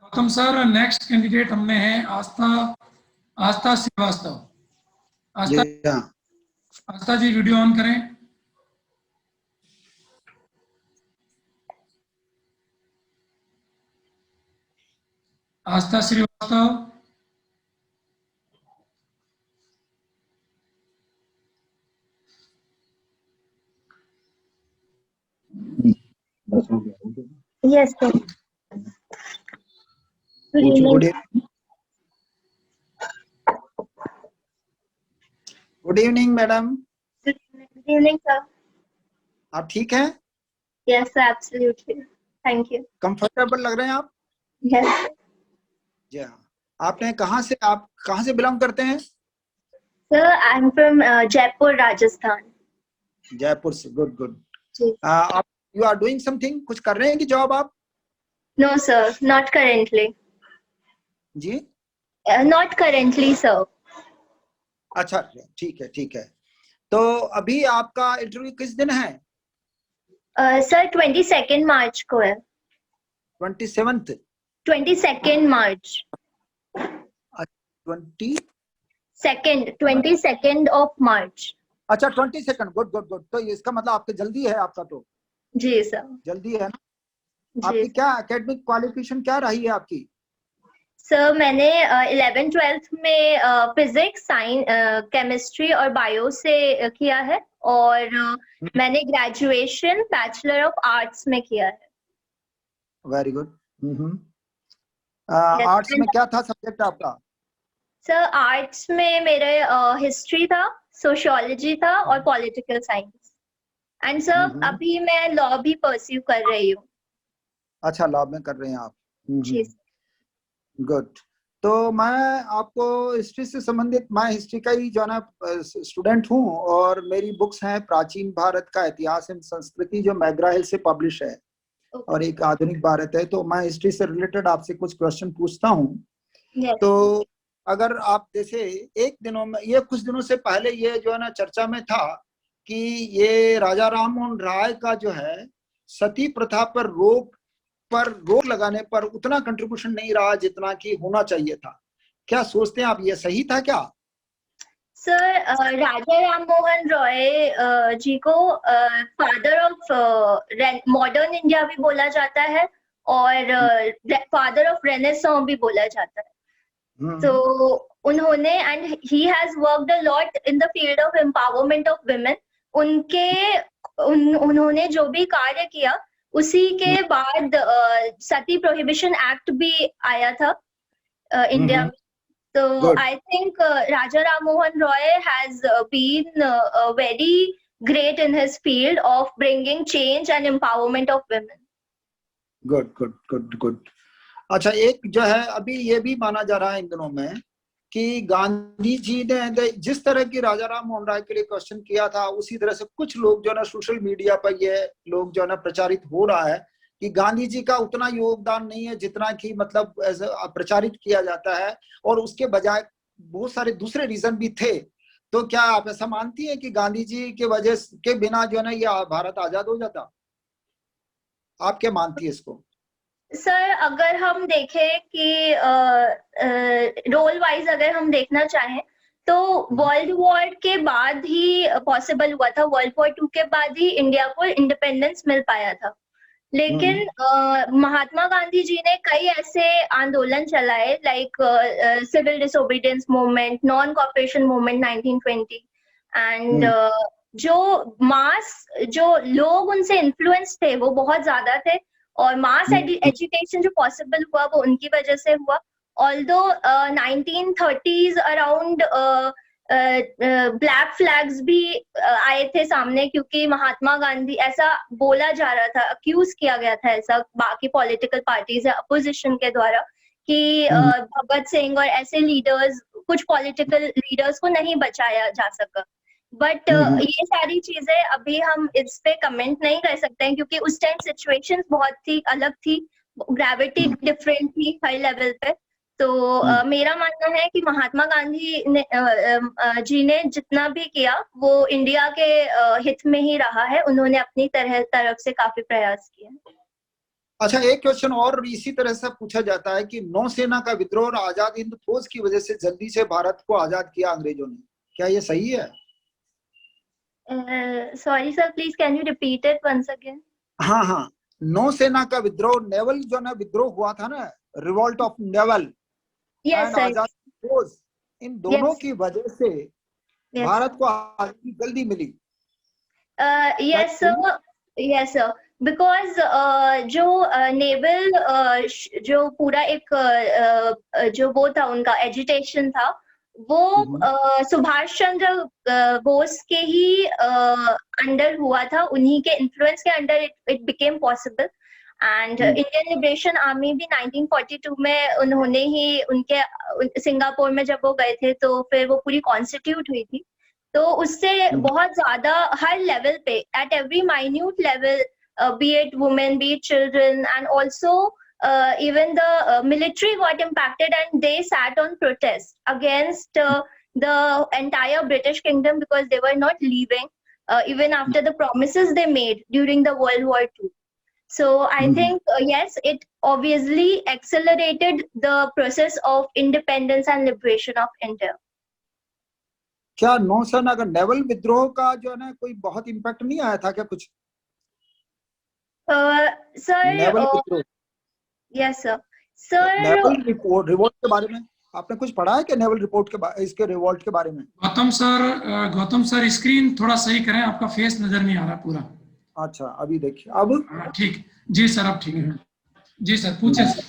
Gautam sir, next candidate हमने हैं Aastha Aastha Shrivastava. Aastha Aastha ji video on करें। Aastha Shrivastava. Yes, sir. Good evening madam. Good evening, sir. आप ठीक हैं? Yes, sir, absolutely. Thank you. Comfortable लग रहे हैं आप? Yes, sir. जी हाँ। आप कहाँ से बिलोंग करते हैं? Sir, I'm from Jaipur, Rajasthan. Jaipur से। Good good. जी. आप यू आर डूइंग समथिंग, कुछ कर रहे हैं कि जॉब आप? No, sir, not currently. Ji? Not currently, sir. अच्छा, ठीक है ठीक है। तो अभी आपका इंटरव्यू किस दिन है? Sir, 22nd March को है। 27th? 22nd March. 22nd of March. अच्छा, 22nd। Good good good. तो इसका मतलब आपके जल्दी है आपका तो? जी सर। जल्दी है ना? आपकी क्या एकेडमिक क्वालिफिकेशन क्या रही है आपकी? सर मैंने 11th-12th में फिजिक्स, साइंस, केमिस्ट्री और बायो से किया है, और मैंने ग्रेजुएशन बैचलर ऑफ आर्ट्स में किया है। Very good. आर्ट्स में क्या था सब्जेक्ट आपका? सर आर्ट्स में मेरे हिस्ट्री था, सोशियोलॉजी था और पॉलिटिकल साइंस। एंड सर अभी मैं लॉ भी परस्यू कर रही हूँ। अच्छा, लॉ में कर रहे हैं आप? जी। गुड। तो मैं आपको हिस्ट्री से संबंधित, मैं हिस्ट्री का ही जो है ना स्टूडेंट हूँ, और मेरी बुक्स हैं प्राचीन भारत का इतिहास एवं संस्कृति जो मैग्रा हिल से पब्लिश है, और एक आधुनिक भारत है। तो मैं हिस्ट्री से रिलेटेड आपसे कुछ क्वेश्चन पूछता हूँ। तो अगर आप जैसे ये कुछ दिनों से पहले ये जो है ना चर्चा में था कि ये राजा राम मोहन राय का जो है सती प्रथा पर रोक लगाने पर उतना कंट्रीब्यूशन नहीं रहा जितना कि होना चाहिए था। क्या सोचते हैं आप, ये सही था क्या? सर राजा राम मोहन रॉय जी को फादर ऑफ मॉडर्न इंडिया भी बोला जाता है, और फादर ऑफ रेनेसां भी बोला जाता है। तो उन्होंने, and he has worked a lot in the field of empowerment of women. उन्होंने जो भी कार्य किया, उसी के बाद सती प्रोहिबिशन एक्ट भी आया था इंडिया में। So I think Raja Ram Mohan Roy has been very great in his field of bringing change and empowerment of women. Good, good, good, good. अच्छा, एक जो है अभी ये भी माना जा रहा है इन दिनों में कि गांधी जी ने जिस तरह की राजा राम मोहन राय के लिए क्वेश्चन किया था, उसी तरह से कुछ लोग जो है ना सोशल मीडिया पर ये लोग जो है ना प्रचारित हो रहा है कि गांधी जी का उतना योगदान नहीं है जितना कि मतलब प्रचारित किया जाता है, और उसके बजाय बहुत सारे दूसरे रीजन भी थे। तो क्या आप ऐसा मानती हैं कि गांधी जी के वजह के बिना जो है ना ये भारत आजाद हो जाता? आप क्या मानती है इसको? सर अगर हम देखें कि रोल वाइज अगर हम देखना चाहें तो वर्ल्ड वॉर के बाद ही पॉसिबल हुआ था। वर्ल्ड वॉर 2 के बाद ही इंडिया को इंडिपेंडेंस मिल पाया था। लेकिन महात्मा गांधी जी ने कई ऐसे आंदोलन चलाए, like civil disobedience movement, non cooperation movement 1920, and जो लोग उनसे इन्फ्लुएंस थे वो बहुत ज्यादा थे, और मास एजुकेशन जो पॉसिबल हुआ वो उनकी वजह से हुआ। Although 1930s around black flags भी आए थे सामने, क्योंकि महात्मा गांधी, ऐसा बोला जा रहा था, अक्यूज किया गया था ऐसा बाकी पॉलिटिकल पार्टीज या अपोजिशन के द्वारा कि भगत सिंह और ऐसे लीडर्स, कुछ पॉलिटिकल लीडर्स को नहीं बचाया जा सका। बट ये सारी चीजें अभी हम इस पे कमेंट नहीं कर सकते हैं, क्योंकि उस टाइम सिचुएशंस बहुत ही अलग थी, ग्रेविटी डिफरेंट थी हर लेवल पे। तो मेरा मानना है कि महात्मा गांधी ने जी ने जितना भी किया वो इंडिया के हित में ही रहा है। उन्होंने अपनी तरफ से काफी प्रयास किए। अच्छा, एक क्वेश्चन और इसी तरह से पूछा जाता है कि नौसेना का विद्रोह और आजाद हिंद फौज की वजह से जल्दी से भारत को आजाद किया अंग्रेजों ने, क्या ये सही है? Sorry sir, please can you repeat it once again? हाँ हाँ, नौसेना का विद्रोह, नेवल जो ना विद्रोह हुआ था ना, revolt of naval Yes and sir. आजाद फौज, इन दोनों Yes. की वजह से Yes. भारत को आजादी जल्दी मिली। Yes sir. Yes sir. Because जो नेवल जो पूरा एक जो वो था उनका एजिटेशन था, वो सुभाष चंद्र बोस के ही अंडर हुआ था, उन्हीं के इन्फ्लुएंस के under it became possible. And Indian liberation army भी 1942 में उन्होंने ही उनके सिंगापुर में जब वो गए थे तो फिर वो पूरी कॉन्स्टिट्यूट हुई थी। तो उससे बहुत ज्यादा हर लेवल पे, at every minute level, B it women, B it children, and also even the military got impacted and they sat on protest against the entire British Kingdom because they were not leaving even after the promises they made during the World War II. So I think yes, it obviously accelerated the process of independence and liberation of India. क्या नौसेना का naval विद्रोह का जो है ना कोई बहुत इम्पैक्ट नहीं आया था क्या कुछ? नेवल Sir, विद्रोह, yes sir. Sir, naval revolt के बारे में आपने कुछ पढ़ा है क्या? नेवल रिपोर्ट के इसके रिवोल्ट के बारे में? गौतम सर स्क्रीन थोड़ा सही करें, आपका फेस नजर नहीं आ रहा पूरा। अच्छा, अभी देखिए, अब ठीक। जी सर, अब ठीक है। जी सर, पूछे सर।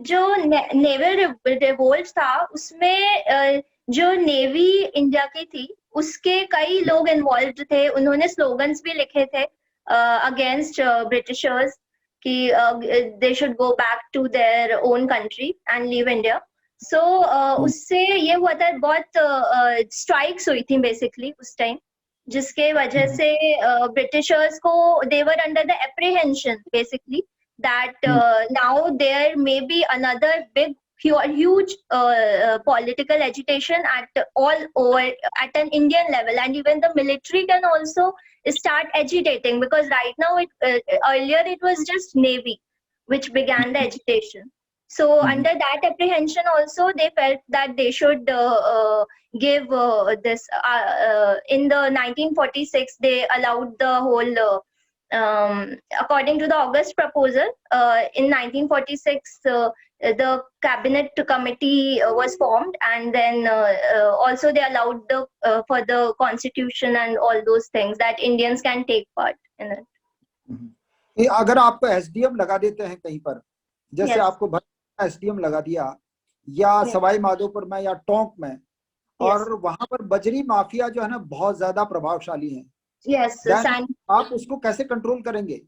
जो नेवल रिवोल्ट था उसमें जो नेवी इंडिया की थी उसके कई लोग इन्वॉल्व थे, उन्होंने स्लोगन्स भी लिखे थे अगेंस्ट ब्रिटिशर्स कि they should go back to their own country and leave India. So उससे ये हुआ था, बहुत स्ट्राइक्स हुई थी बेसिकली उस टाइम, जिसके वजह से ब्रिटिशर्स को they were under the apprehension basically that now there may be another big huge political agitation at all over at an Indian level, and even the military can also start agitating because right now earlier it was just Navy which began the agitation. So under that apprehension also they felt that they should give this in the 1946 they allowed the whole according to the August proposal, in 1946, the cabinet committee was formed, and then also they allowed for the constitution and all those things that Indians can take part in it. अगर आपको SDM लगा देते हैं कहीं पर, जैसे आपको SDM लगा दिया या सवाई माधोपुर में या टोंक में, और वहां पर बजरी माफिया जो है ना बहुत ज्यादा प्रभावशाली है, Yes, आप उसको कैसे कंट्रोल करेंगे?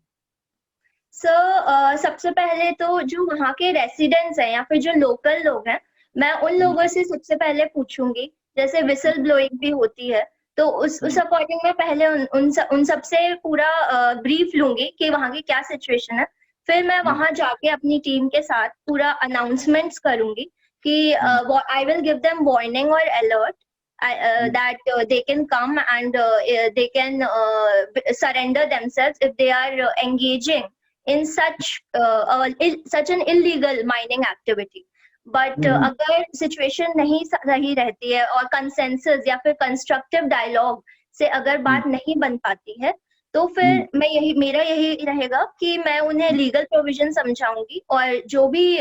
सर सबसे पहले तो जो वहाँ के रेसिडेंट्स हैं या फिर जो लोकल लोग हैं, मैं उन लोगों से सबसे पहले पूछूंगी, जैसे विसल ब्लोइंग भी होती है तो उस अकॉर्डिंग मैं पहले उन सबसे पूरा ब्रीफ लूंगी कि वहाँ की क्या सिचुएशन है। फिर मैं वहाँ जाके अपनी टीम के साथ पूरा अनाउंसमेंट्स करूंगी कि I will give them warning और alert that they can come and they can surrender themselves if they are engaging in such an illegal mining activity. But अगर situation नहीं सही रहती है और consensus या फिर constructive dialogue से अगर बात नहीं बन पाती है तो फिर मेरा यही रहेगा कि मैं उन्हें लीगल प्रोविजन समझाऊंगी और जो भी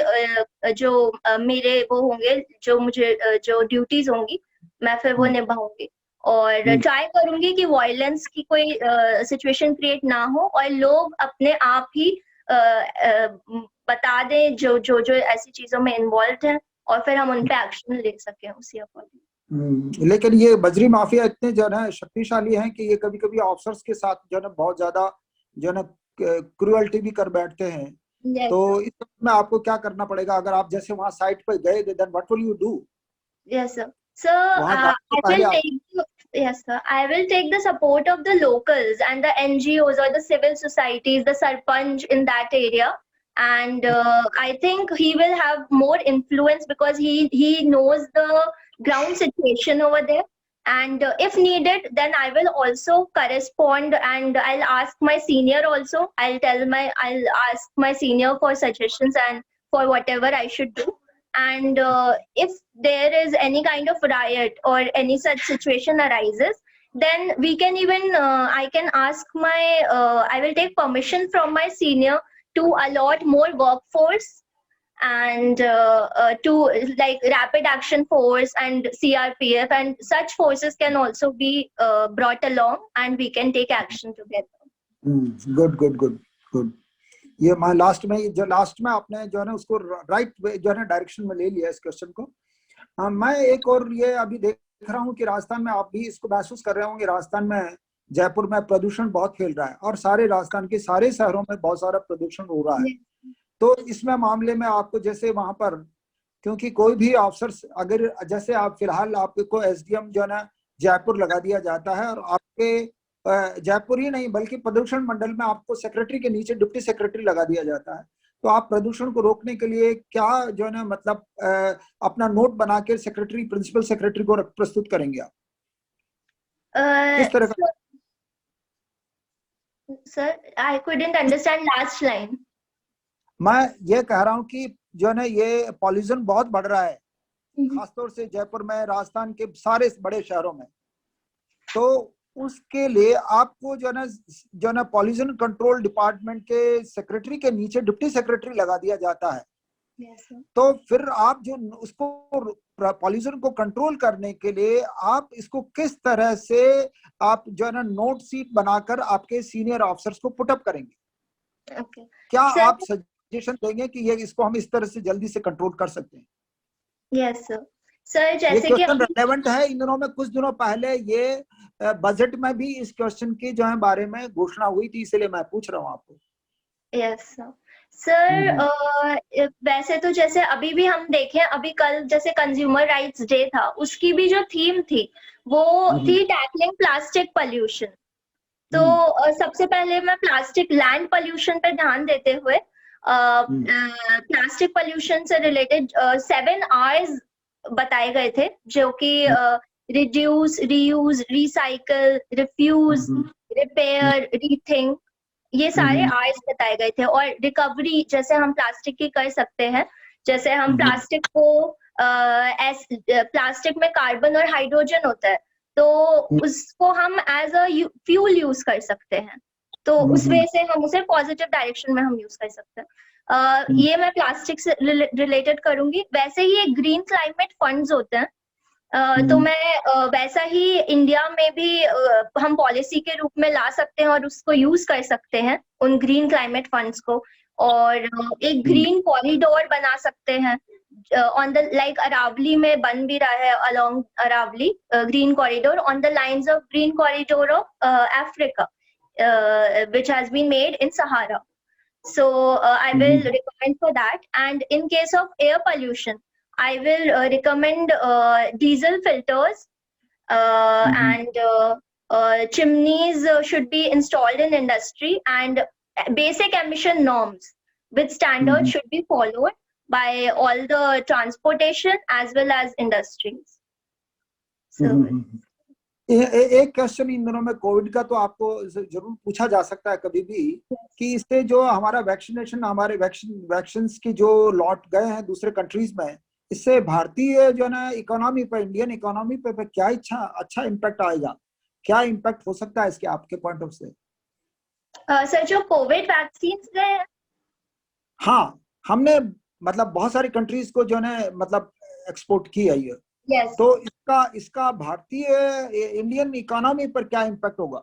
जो मेरे वो होंगे, जो मुझे जो ड्यूटीज होंगी मैं फिर वो निभाऊंगी और ट्राई करूंगी कि वायलेंस की कोई सिचुएशन क्रिएट ना हो और लोग अपने आप ही बता दें जो ऐसी चीजों में इन्वॉल्व हैं और फिर हम उन पे एक्शन ले सकें उसी अकॉर्डिंग। लेकिन ये बजरी माफिया इतने जो है शक्तिशाली हैं कि ये कभी कभी ऑफिसर्स के साथ जो है बहुत ज्यादा जो है क्रूअल्टी भी कर बैठते हैं। yes, तो इस में आपको क्या करना पड़ेगा अगर आप जैसे वहां साइट पर गए, then what will you do? Yes sir. So I will take the support of the locals and the NGOs or the civil societies, the sarpanch in that area, and I think he will have more influence because he knows the ground situation over there. and if needed, then I will also correspond, and I'll ask my senior also. I'll ask my senior for suggestions and for whatever I should do. And if there is any kind of riot or any such situation arises, then we can even I can ask my I will take permission from my senior to allot more workforce, and to like rapid action force and CRPF, and such forces can also be brought along, and we can take action together. Good. ये मैं last में आपने जो है ना उसको right जो है ना डायरेक्शन में ले लिया इस क्वेश्चन को. मैं एक और ये अभी देख रहा हूँ कि राजस्थान में आप भी इसको महसूस कर रहे होंगे. राजस्थान में जयपुर में प्रदूषण बहुत फैल रहा है और सारे राजस्थान के सारे शहरों में बहुत सारा प्रदूषण हो रहा है. तो इसमें मामले में आपको जैसे वहां पर, क्योंकि कोई भी अफसर अगर जैसे आप फिलहाल आपको SDM जो है ना जयपुर लगा दिया जाता है, और आपके जयपुर ही नहीं बल्कि प्रदूषण मंडल में आपको सेक्रेटरी के नीचे डिप्टी सेक्रेटरी लगा दिया जाता है. तो आप प्रदूषण को रोकने के लिए क्या जो है ना मतलब अपना नोट बना के सेक्रेटरी प्रिंसिपल सेक्रेटरी को प्रस्तुत करेंगे आप? किस तरह का? Sir, I couldn't understand last line. मैं ये कह रहा हूँ कि जो है ना ये पॉल्यूशन बहुत बढ़ रहा है, खासतौर से जयपुर में, राजस्थान के सारे बड़े शहरों में. तो उसके लिए आपको जो है ना पॉल्यूशन कंट्रोल डिपार्टमेंट के सेक्रेटरी के नीचे डिप्टी सेक्रेटरी लगा दिया जाता है. तो फिर आप जो उसको पॉल्यूशन को कंट्रोल करने के लिए आप इसको किस तरह से आप जो है ना नोट सीट बनाकर आपके सीनियर ऑफिसर्स को पुटअप करेंगे? क्या आप सजेशन देंगे कि ये इसको हम इस तरह से जल्दी से कंट्रोल कर सकते हैं? यस सर, जैसे कि रेलेवेंट है. इन दिनों में कुछ दिनों पहले ये बजट में भी इस क्वेश्चन के जो है बारे में घोषणा हुई थी, इसलिए मैं पूछ रहा हूँ आपको. यस सर, वैसे तो जैसे अभी भी हम देखें, अभी कल जैसे कंज्यूमर राइट्स डे था, उसकी भी जो थीम थी वो थी टैकलिंग प्लास्टिक पोल्यूशन. तो सबसे पहले मैं प्लास्टिक लैंड पोल्यूशन पे ध्यान देते हुए प्लास्टिक पोल्यूशन से रिलेटेड 7 Rs बताए गए थे, जो कि reduce, reuse, recycle, refuse, repair, rethink, ये सारे Rs बताए गए थे. और रिकवरी जैसे हम प्लास्टिक की कर सकते हैं, जैसे हम प्लास्टिक को प्लास्टिक में कार्बन और हाइड्रोजन होता है, तो उसको हम एज अ फ्यूल यूज कर सकते हैं. तो उस वजह से हम उसे पॉजिटिव डायरेक्शन में हम यूज कर सकते हैं. ये मैं प्लास्टिक से रिलेटेड करूंगी. वैसे ही एक ग्रीन क्लाइमेट फंड्स होते हैं, तो मैं वैसा ही इंडिया में भी हम पॉलिसी के रूप में ला सकते हैं और उसको यूज कर सकते हैं उन ग्रीन क्लाइमेट फंड्स को. और एक ग्रीन कॉरिडोर बना सकते हैं ऑन द लाइक अरावली में बन भी रहा है, along Aravalli green corridor on the lines of green corridor of Africa which has been made in Sahara. So I will recommend for that. And in case of air pollution, I will recommend diesel filters and chimneys should be installed in industry, and basic emission norms with standards should be followed by all the transportation as well as industries. So एक question in दिनों में Covid का तो आपको जरूर पूछा जा सकता है कभी भी, कि इससे जो हमारा वैक्सीनेशन, हमारे वैक्सीन की जो लौट गए हैं दूसरे कंट्रीज में, इससे भारतीय जो है ना इकोनॉमी पर, इंडियन इकोनॉमी पे क्या अच्छा इम्पैक्ट आएगा? क्या इम्पैक्ट हो सकता है इसके आपके पॉइंट ऑफ से? सर, जो कोविड वैक्सीन गए, हाँ, हमने मतलब बहुत सारी कंट्रीज को जो है मतलब एक्सपोर्ट की है ये. Yes. तो इसका भारतीय इंडियन इकोनॉमी पर क्या इम्पैक्ट होगा?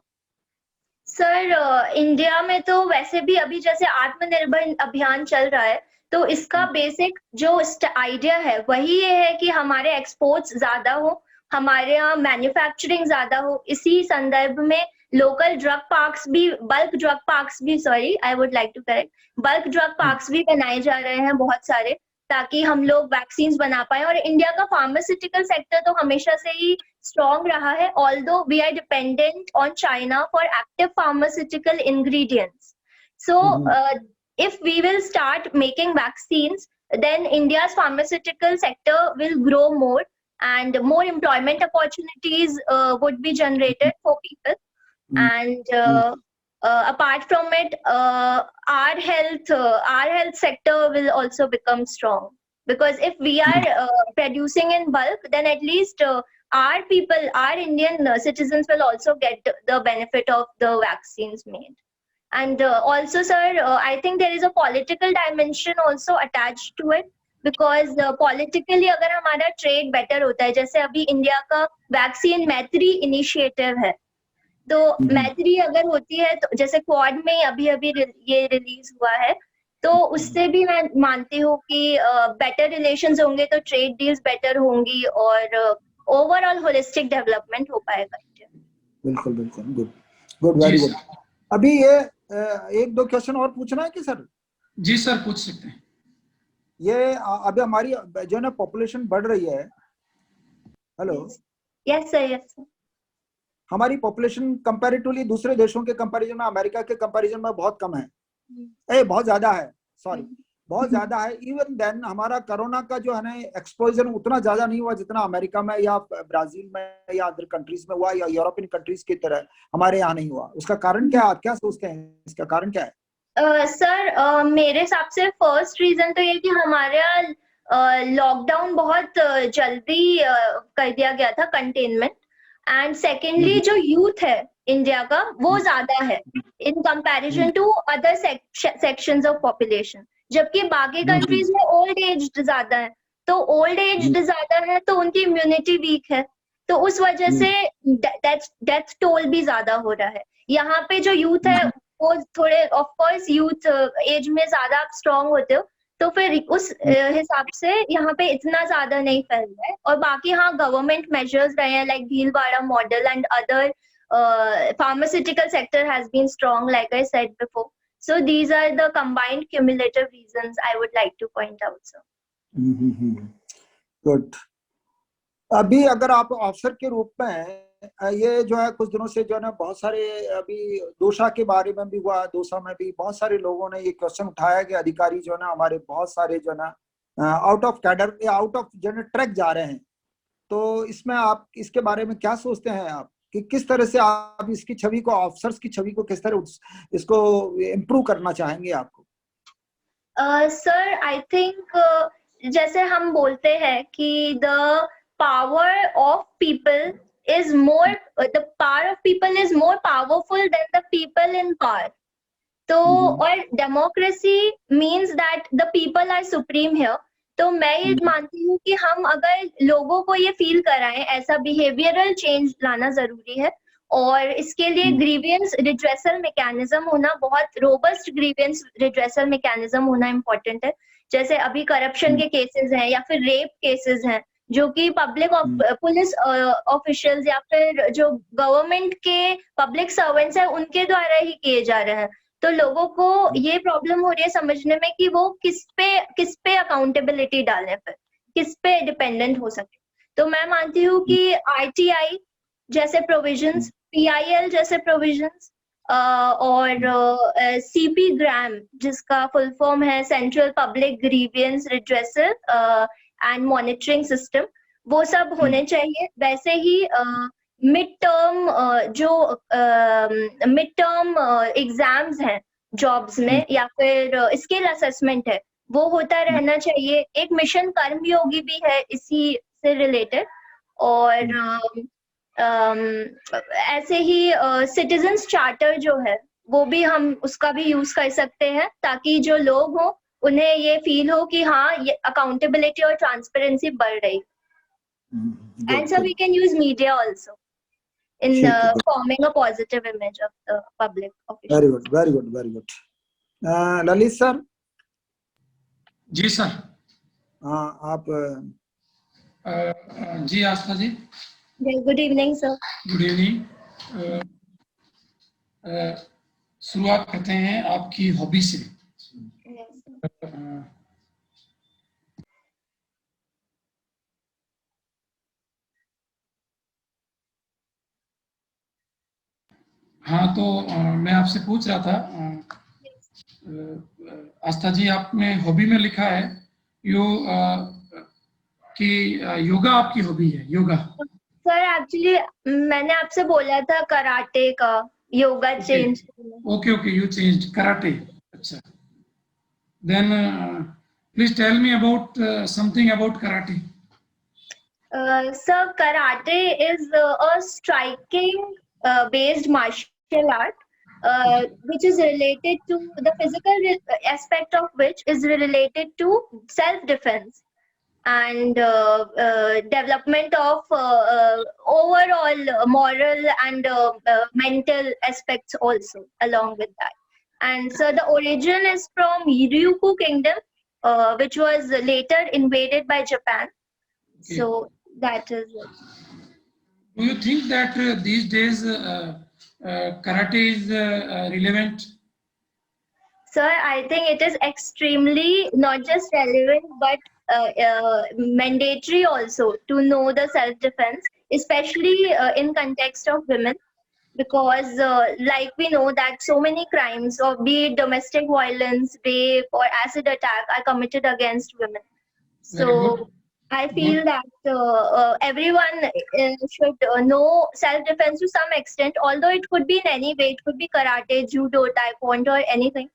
सर, इंडिया में तो वैसे भी अभी जैसे आत्मनिर्भर अभियान चल रहा है, तो इसका बेसिक जो आइडिया है वही ये है कि हमारे एक्सपोर्ट्स ज्यादा हो, हमारे यहाँ मैन्युफैक्चरिंग ज्यादा हो. इसी संदर्भ में लोकल ड्रग पार्क्स भी, बल्क ड्रग पार्क्स भी बनाए जा रहे हैं बहुत सारे, ताकि हम लोग वैक्सीन्स बना पाए. और इंडिया का फार्मास्यूटिकल सेक्टर तो हमेशा से ही स्ट्रॉन्ग रहा है, although we are dependent on China for active pharmaceutical ingredients. So if we will start making vaccines, then India's pharmaceutical sector will grow more, and more employment opportunities would be generated for people. And apart from it, our health sector will also become strong, because if we are producing in bulk, then at least our people, our Indian citizens will also get the benefit of the vaccines made. And also, sir, I think there is a political dimension also attached to it, because politically अगर हमारा trade better होता है, जैसे अभी India का vaccine मैत्री initiative है, तो मैत्री अगर होती है, तो जैसे क्वाड में अभी ये रिलीज हुआ है, तो उससे भी मैं मानती हूँ कि बेटर रिलेशंस होंगे तो ट्रेड डील्स बेटर होंगी और ओवरऑल होलिस्टिक डेवलपमेंट हो पाएगा। बिल्कुल बिल्कुल, गुड गुड, वेरी गुड। अभी ये एक दो क्वेश्चन और पूछना है कि सर? जी सर, पूछ सकते हैं। ये अभी हमारी जो है ना पॉपुलेशन बढ़ रही है। Hello, yes sir, yes sir. हमारी पॉपुलेशन कंपैरेटिवली दूसरे देशों के कंपैरिजन में, अमेरिका के कंपैरिजन में बहुत कम है, बहुत ज्यादा है, सॉरी बहुत ज्यादा है। इवन देन हमारा कोरोना का जो है ना एक्सपोजर उतना ज्यादा नहीं हुआ जितना अमेरिका में या ब्राजील में या अदर कंट्रीज में हुआ, या यूरोपियन कंट्रीज की तरह हमारे यहाँ नहीं हुआ। उसका कारण क्या है, आप क्या सोचते हैं, इसका कारण क्या है? सर मेरे हिसाब से फर्स्ट रीजन तो ये कि हमारे यहाँ लॉकडाउन बहुत जल्दी कर दिया गया था, कंटेनमेंट। एंड सेकेंडली जो यूथ है इंडिया का वो ज्यादा है in comparison to other sections of population, जबकि बाकी कंट्रीज में ओल्ड एज ज्यादा है। तो ओल्ड एज ज्यादा है तो उनकी इम्यूनिटी वीक है, तो उस वजह से डेथ टोल भी ज्यादा हो रहा है। यहाँ पे जो यूथ है वो थोड़े, ऑफ कोर्स यूथ एज में ज्यादा आप स्ट्रांग होते हो, तो फिर उस हिसाब से यहाँ पे इतना ज्यादा नहीं फैल रहा है। और बाकी हाँ, गवर्नमेंट मेजर्स रहे हैं like Bhilwara model and other, pharmaceutical sector has been strong like I said before. So these are the combined cumulative reasons I would like to point out, sir. Good. अभी अगर आप अफसर के रूप में, ये जो है कुछ दिनों से जो है ना बहुत सारे, अभी दोसा के बारे में भी हुआ, दोसा में भी बहुत सारे लोगों ने ये क्वेश्चन उठाया कि अधिकारी जो है ना हमारे बहुत सारे जो है ना आउट ऑफ कैडर या आउट ऑफ जो है ट्रैक जा रहे हैं। तो इसमें आप इसके बारे में क्या सोचते हैं आप, कि किस तरह से आप इसकी छवि को, ऑफिसर्स की छवि को किस तरह इसको इम्प्रूव करना चाहेंगे आपको? सर आई थिंक जैसे हम बोलते हैं कि the power of people is more, the power of people is more powerful than the people in power. तो और democracy means that the people are supreme here. तो मैं ये मानती हूँ कि हम अगर लोगों को ये फील कराएं, ऐसा बिहेवियरल चेंज लाना जरूरी है। और इसके लिए ग्रीवियंस रिड्रेसल मैकेनिज्म होना, बहुत रोबस्ट ग्रीवियंस रिड्रेसल मैकेनिज्म होना इम्पोर्टेंट है। जैसे अभी करप्शन के केसेस हैं या फिर रेप केसेस हैं, जो कि पब्लिक पुलिस ऑफिशियल्स या फिर जो गवर्नमेंट के पब्लिक सर्वेंट्स हैं उनके द्वारा ही किए जा रहे हैं। तो लोगों को ये प्रॉब्लम हो रही है समझने में कि वो किस पे अकाउंटेबिलिटी डालें, फिर किस पे डिपेंडेंट हो सके। तो मैं मानती हूँ कि ITI जैसे प्रोविजंस, PIL जैसे प्रोविजंस और CP ग्राम, जिसका फुल फॉर्म है central public grievance redressal and monitoring system, वो सब होने चाहिए। वैसे ही मिड टर्म एग्जाम्स हैं जॉब्स में या फिर स्किल असेसमेंट है, वो होता रहना चाहिए। एक मिशन कर्मयोगी भी है इसी से रिलेटेड। और ऐसे ही सिटीजन्स चार्टर जो है वो भी हम उसका भी यूज कर सकते हैं, ताकि जो लोग हों उन्हें ये फील हो कि हाँ, ये अकाउंटेबिलिटी और ट्रांसपेरेंसी बढ़ रही। And so we can use media also in forming a positive image of the public officials. Very good, very good, very good. Lalit sir? जी सर। आप जी Aastha ji. Good evening sir. Good evening. शुरुआत करते हैं आपकी हॉबी से। हाँ, तो मैं आपसे पूछ रहा था, आस्था जी, आपने हॉबी में लिखा है यू कि योगा आपकी हॉबी है, योगा? सर एक्चुअली मैंने आपसे बोला था कराटे का, yoga change. Okay okay, you change karate. अच्छा. Then please tell me about something about karate. So karate is a striking based martial art, which is related to the physical aspect of which is related to self defense and development of overall moral and mental aspects also along with that. And so the origin is from Ryukyu Kingdom, which was later invaded by Japan. Okay. So that is it. Do you think that these days karate is relevant? Sir, I think it is extremely not just relevant but mandatory also to know the self-defense, especially in context of women, because like we know that so many crimes, or be it domestic violence, rape, or acid attack, are committed against women. Very So good. I feel that everyone should know self-defense to some extent, although it could be in any way. It could be karate, judo, taekwondo, or anything.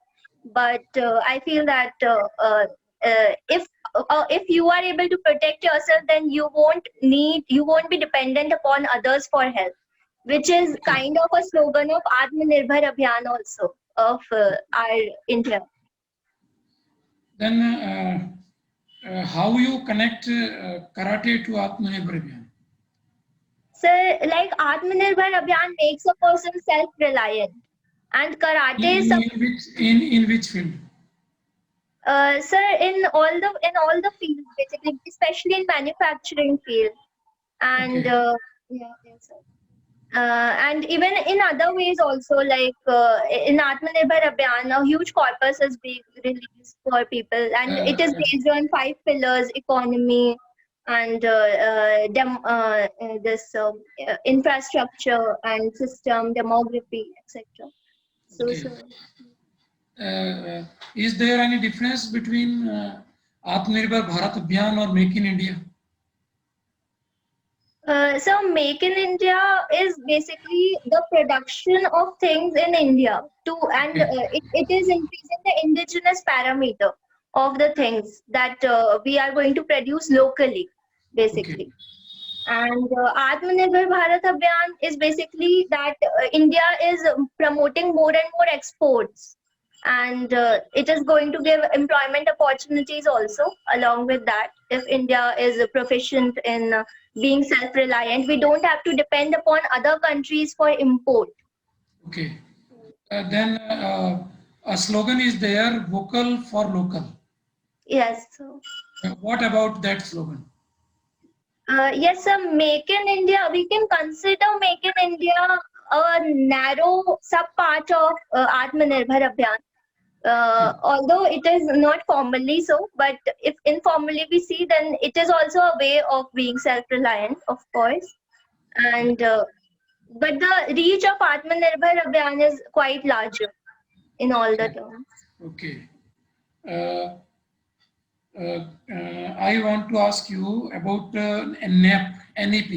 But I feel that if you are able to protect yourself, then you won't be dependent upon others for help, which is kind of a slogan of Atmanirbhar Abhiyan also of our India. Then how you connect karate to Atmanirbhar Abhiyan? So, like Atmanirbhar Abhiyan makes a person self-reliant, and karate is In which field? sir, in all the fields basically, especially in manufacturing field, and Okay. yeah, yes, sir. And even in other ways also, like in Atmanirbhar Abhiyan, a huge corpus is being released for people, and it is based on 5 pillars: economy, and this infrastructure and system, demography, etc. So, Okay. Is there any difference between Atmanirbhar Bharat Abhiyan or Make in India? So Make in India is basically the production of things in India and it is increasing the indigenous parameter of the things that we are going to produce locally, basically. And Atmanirbhar Bharat Abhiyan is basically that India is promoting more and more exports, and it is going to give employment opportunities also along with that. If India is proficient in being self-reliant, we don't have to depend upon other countries for import. Okay. Then a slogan is there, vocal for local. Yes. So, What about that slogan? yes, sir. Make in India, we can consider Make in India a narrow sub-part of Atmanirbhar Abhiyan. Although it is not formally so, but if informally we see, then it is also a way of being self-reliant, of course. And but the reach of Atmanirbhar Abhiyan is quite larger in all the terms. Okay. I want to ask you about NEP,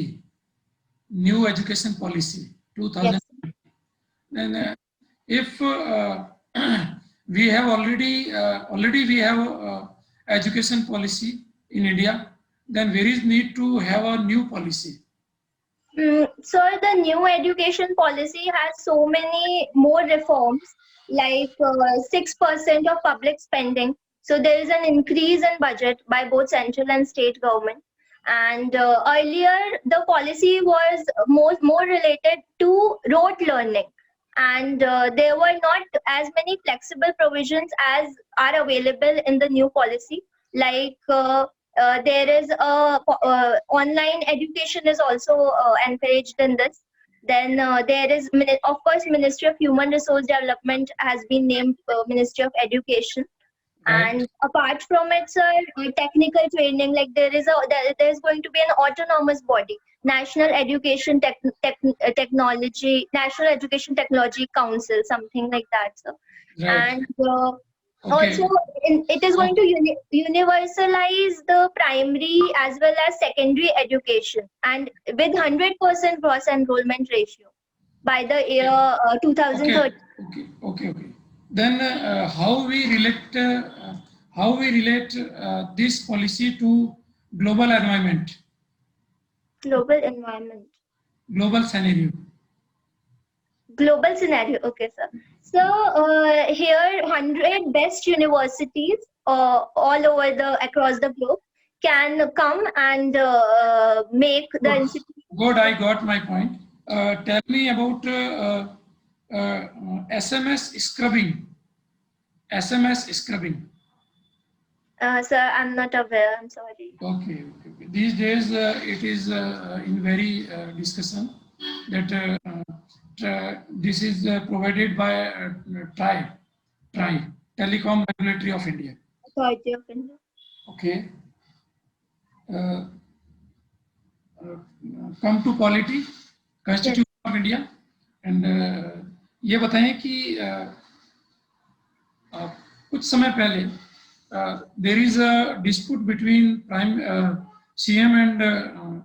New Education Policy 2000. Yes. Then if we have already we have education policy in India, then there is need to have a new policy. So the new education policy has so many more reforms, like 6% of public spending. So there is an increase in budget by both central and state government. And earlier the policy was more related to rote learning, and there were not as many flexible provisions as are available in the new policy, like there is online education is also encouraged in this. Then there is, of course, Ministry of Human Resource Development has been named Ministry of Education. Right. And apart from it, sir, technical training, like there's going to be an autonomous body, National Education Technology Council, something like that, sir. Right. And Okay. Also, it is going to universalize the primary as well as secondary education, and with 100% gross enrollment ratio by the year 2030. Okay. Then how we relate this policy to global environment, Global environment. global scenario? Global scenario. Okay, sir. So here, 100 best universities all over across the globe can come and make the institute. Good, I got my point. Tell me about SMS scrubbing. SMS scrubbing. Sir, I'm not aware. I'm sorry. Okay. These days, it is in very discussion that this is provided by TRAI, Telecom Regulatory of India. Authority of India. Okay. Come to polity, Constitution of India, and ये बताएं कि कुछ समय पहले there is a dispute between CM and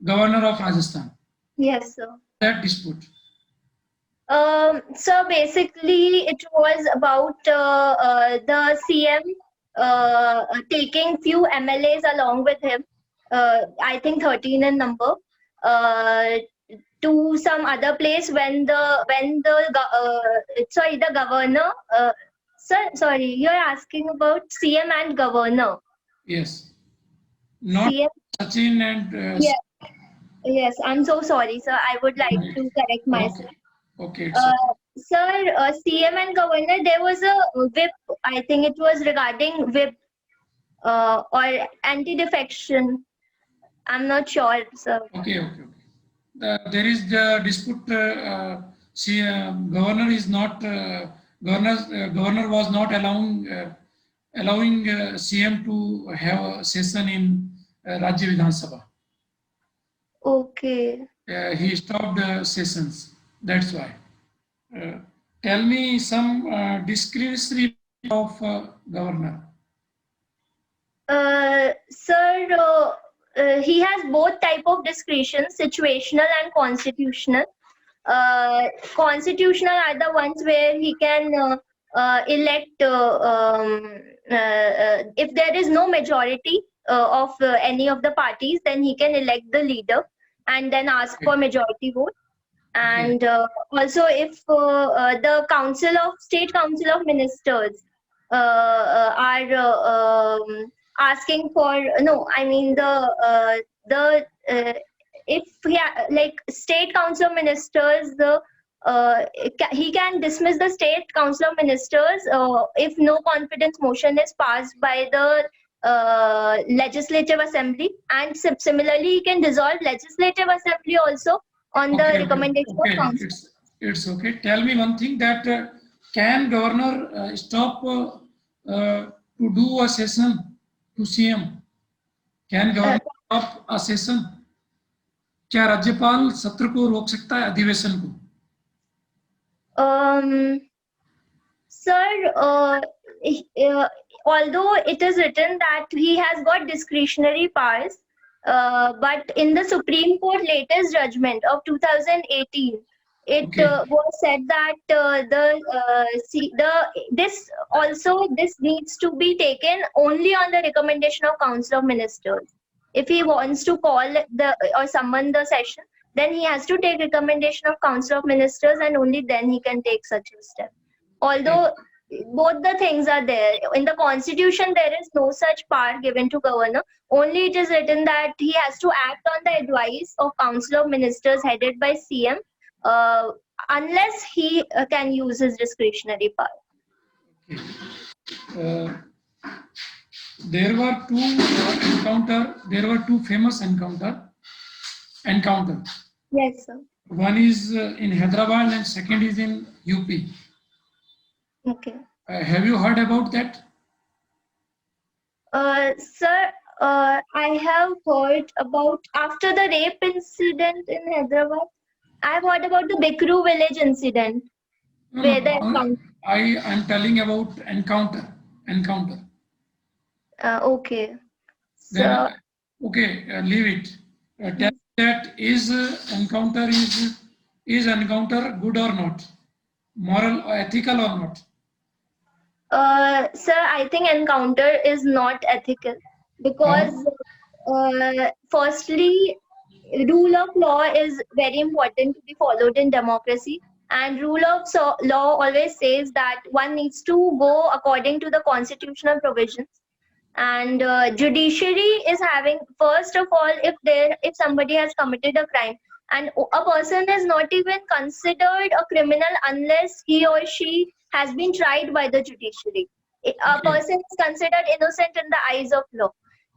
Governor of Rajasthan. Yes, sir. That dispute. So basically, it was about the CM taking few MLAs along with him. I think 13 in number, to some other place when the governor. Sorry, you're asking about CM and governor. Yes. Not CM. Sachin and. Yes, I'm so sorry, sir. I would like to correct myself. Okay. Sir, CM and governor, there was a whip. I think it was regarding whip or anti-defection. I'm not sure, sir. Okay. There is the dispute. Governor is not. Governor was not allowing CM to have a session in Rajya Vidhan Sabha. Okay. He stopped sessions. That's why. Tell me some discrepancy of governor. Sir, he has both type of discretion, situational and constitutional. Constitutional are the ones where he can elect if there is no majority of any of the parties, then he can elect the leader and then ask for majority vote. And also, if the State Council of Ministers are asking for if like State Council of Ministers, he can dismiss the State Council of Ministers if no confidence motion is passed by the Legislative Assembly, and similarly he can dissolve Legislative Assembly also on the recommendation of Council. It's okay. Tell me one thing, that can governor stop to do a session to CM? Can governor stop a session? क्या राज्यपाल सत्र को रोक सकता है, अधिवेशन को? Sir, although it is written that he has got discretionary powers, but in the Supreme Court latest judgment of 2018, it was said that this needs to be taken only on the recommendation of Council of Ministers. If he wants to call or summon the session, then he has to take recommendation of Council of Ministers, and only then he can take such a step. Although both the things are there. In the Constitution, there is no such power given to governor. Only it is written that he has to act on the advice of Council of Ministers headed by CM, unless he can use his discretionary power. There were two famous encounter. Yes, sir. One is in Hyderabad and second is in UP. Okay. Have you heard about that? Sir, I have heard about, after the rape incident in Hyderabad, I have heard about the Bikru village incident. No, where no, the encounter. I am telling about encounter. Encounter. Okay. So Then okay, leave it. Tell me that is encounter good or not? Moral or ethical or not? sir, I think encounter is not ethical because, How? firstly, rule of law is very important to be followed in democracy. And rule of law always says that one needs to go according to the constitutional provisions. And judiciary is having, first of all, if somebody has committed a crime, and a person is not even considered a criminal unless he or she has been tried by the judiciary. A Okay. person is considered innocent in the eyes of law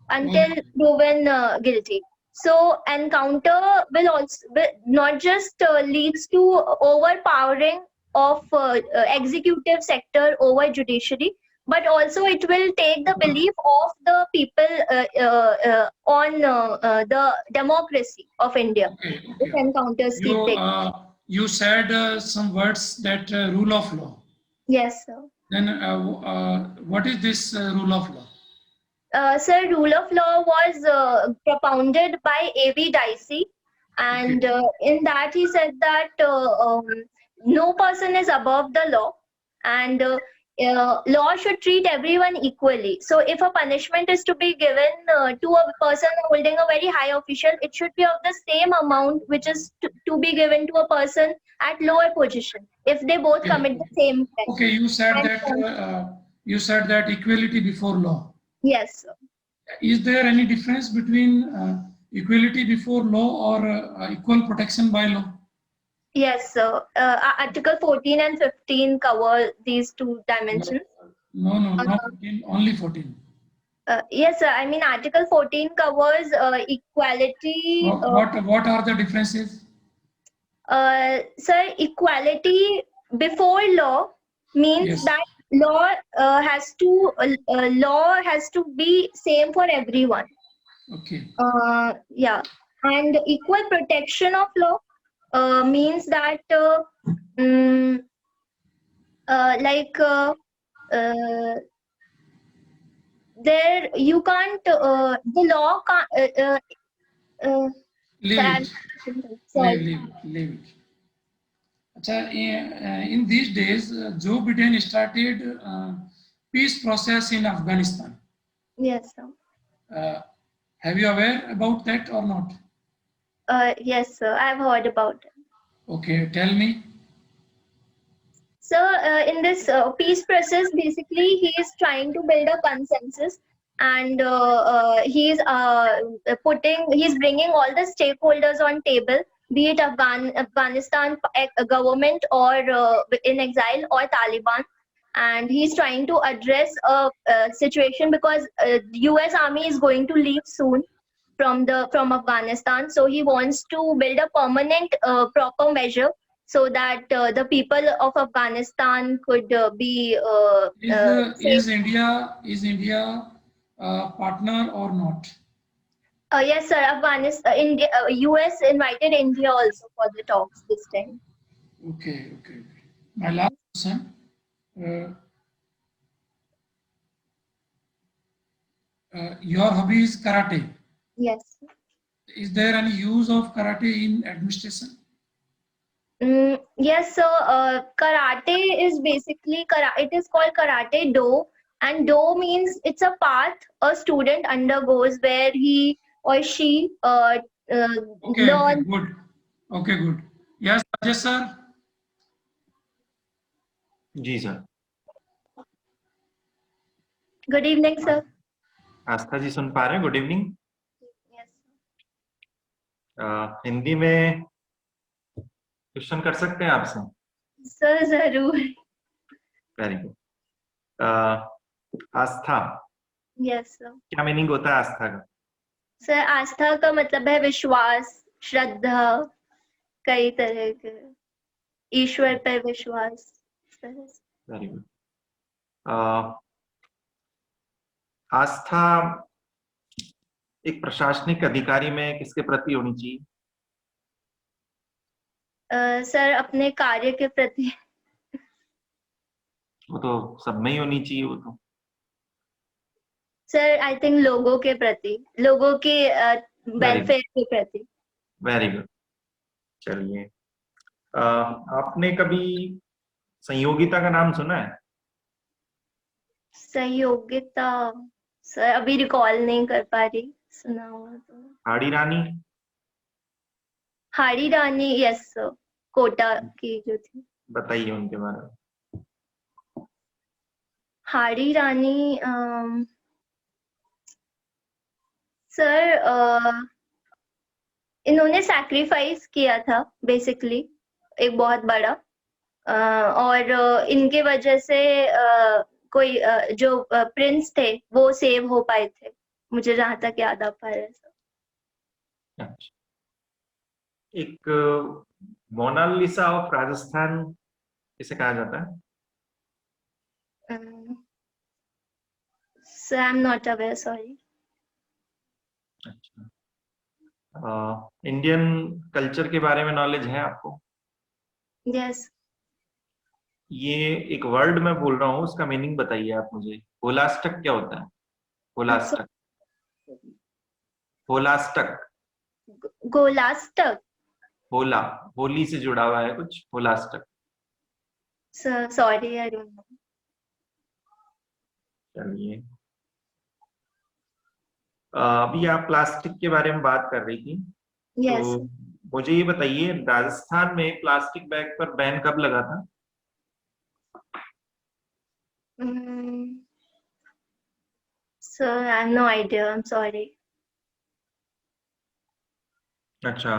until Okay. proven guilty. So encounter will not just leads to overpowering of executive sector over judiciary, but also it will take the belief of the people on the democracy of India Okay. if Okay. encounters keep taking. You said some words that rule of law. Yes, sir. Then what is this rule of law? Sir, rule of law was propounded by A.V. Dicey, and Okay. in that he said that no person is above the law, and law should treat everyone equally. So, if a punishment is to be given to a person holding a very high official, it should be of the same amount which is to be given to a person at lower position if they both Okay. commit the same crime. Okay. And, You said that equality before law. yes, sir. Is there any difference between equality before law or equal protection by law? Yes, sir. Article 14 and 15 cover these two dimensions. No, Uh, not 14, only 14. yes, sir. I mean, Article 14 covers equality. What are the differences? Sir, equality before law means Yes. that law has to be same for everyone. Okay. Yeah, and equal protection of law means that there you can't the law can't Leave sorry, it. sorry. Leave it. अच्छा, in these days, Joe Biden started peace process in Afghanistan. Yes, sir. Have you aware about that or not? Yes, sir, I've heard about it. Okay, tell me. So in this peace process, basically he is trying to build a consensus, and he's bringing all the stakeholders on table, be it Afghanistan government or in exile or Taliban, and he's trying to address a situation because U.S. Army is going to leave soon from Afghanistan, so he wants to build a permanent proper measure so that the people of Afghanistan could be safe. Is India partner or not? Yes, sir. India, US invited India also for the talks this time. Okay. My last question. Your hobby is karate. Yes. Is there any use of karate in administration? Yes, so karate is basically it is called karate do, and do means it's a path a student undergoes where he or she learn. Good. Okay, good. Yes, Rajesh sir. Ji sir. Good evening, sir. आस्था जी सुन पा रहे हैं? Good evening. Yes. Hindi में question कर सकते हैं आपसे? Sir जरूर। Very good. Aastha. Yes sir. क्या मीनिंग होता है आस्था का? सर आस्था का मतलब है विश्वास, श्रद्धा, कई तरह के ईश्वर पर विश्वास। Very good. आस्था एक प्रशासनिक अधिकारी में किसके प्रति होनी चाहिए? सर अपने कार्य के प्रति। वो तो सब में ही होनी चाहिए वो तो। सर आई थिंक लोगों के प्रति, लोगों के वेलफेयर के प्रति। Very good. चलिए, आपने कभी संयोगिता का नाम सुना है? सहयोगिता सर अभी रिकॉल नहीं कर पा रही, सुना हुआ तो। हाड़ी रानी? हाड़ी रानी, यस सर, कोटा की जो थी। बताइए उनके बारे में। हाड़ी रानी सर इन्होंने सैक्रिफाइस किया था बेसिकली, एक बहुत बड़ा, और इनके वजह से कोई जो प्रिंस थे वो सेव हो पाए थे, मुझे जहां तक याद आ पा रहा है सर। अच्छा। एक मोनालिसा ऑफ राजस्थान किसे कहा जाता है? Sir I am not aware, sorry. अच्छा। इंडियन कल्चर के बारे में नॉलेज है आपको? यस। ये एक वर्ड मैं बोल रहा हूँ, उसका मीनिंग बताइए आप मुझे। होलास्टक क्या होता है? होलास्टक। होलास्टक। गोलास्टक। होला, होली से जुड़ा हुआ है कुछ, Holashtak. Sir sorry, I don't know. चलिए, अभी आप प्लास्टिक के बारे में बात कर रही थी, यस। तो मुझे ये बताइए, राजस्थान में प्लास्टिक बैग पर बैन कब लगा था? Sir I have no idea, I am sorry. अच्छा,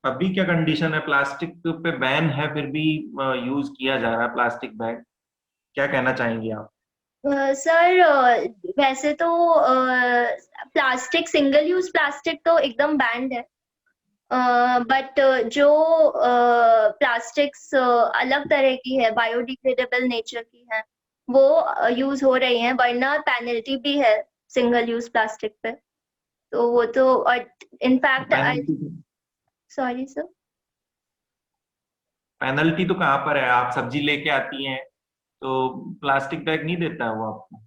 अभी क्या कंडीशन है? प्लास्टिक पे बैन है फिर भी यूज किया जा रहा है प्लास्टिक बैग, क्या कहना चाहेंगे आप? सर वैसे तो प्लास्टिक, सिंगल यूज प्लास्टिक तो एकदम बैंड है, बट जो प्लास्टिक्स अलग तरह की है, बायोडिग्रेडेबल नेचर की है, वो यूज हो रही हैं, वरना पेनल्टी भी है सिंगल यूज प्लास्टिक पे। तो वो तो, और इनफैक्ट सॉरी सर। पेनल्टी तो कहाँ पर है? आप सब्जी लेके आती हैं तो प्लास्टिक बैग नहीं देता है वो आपको,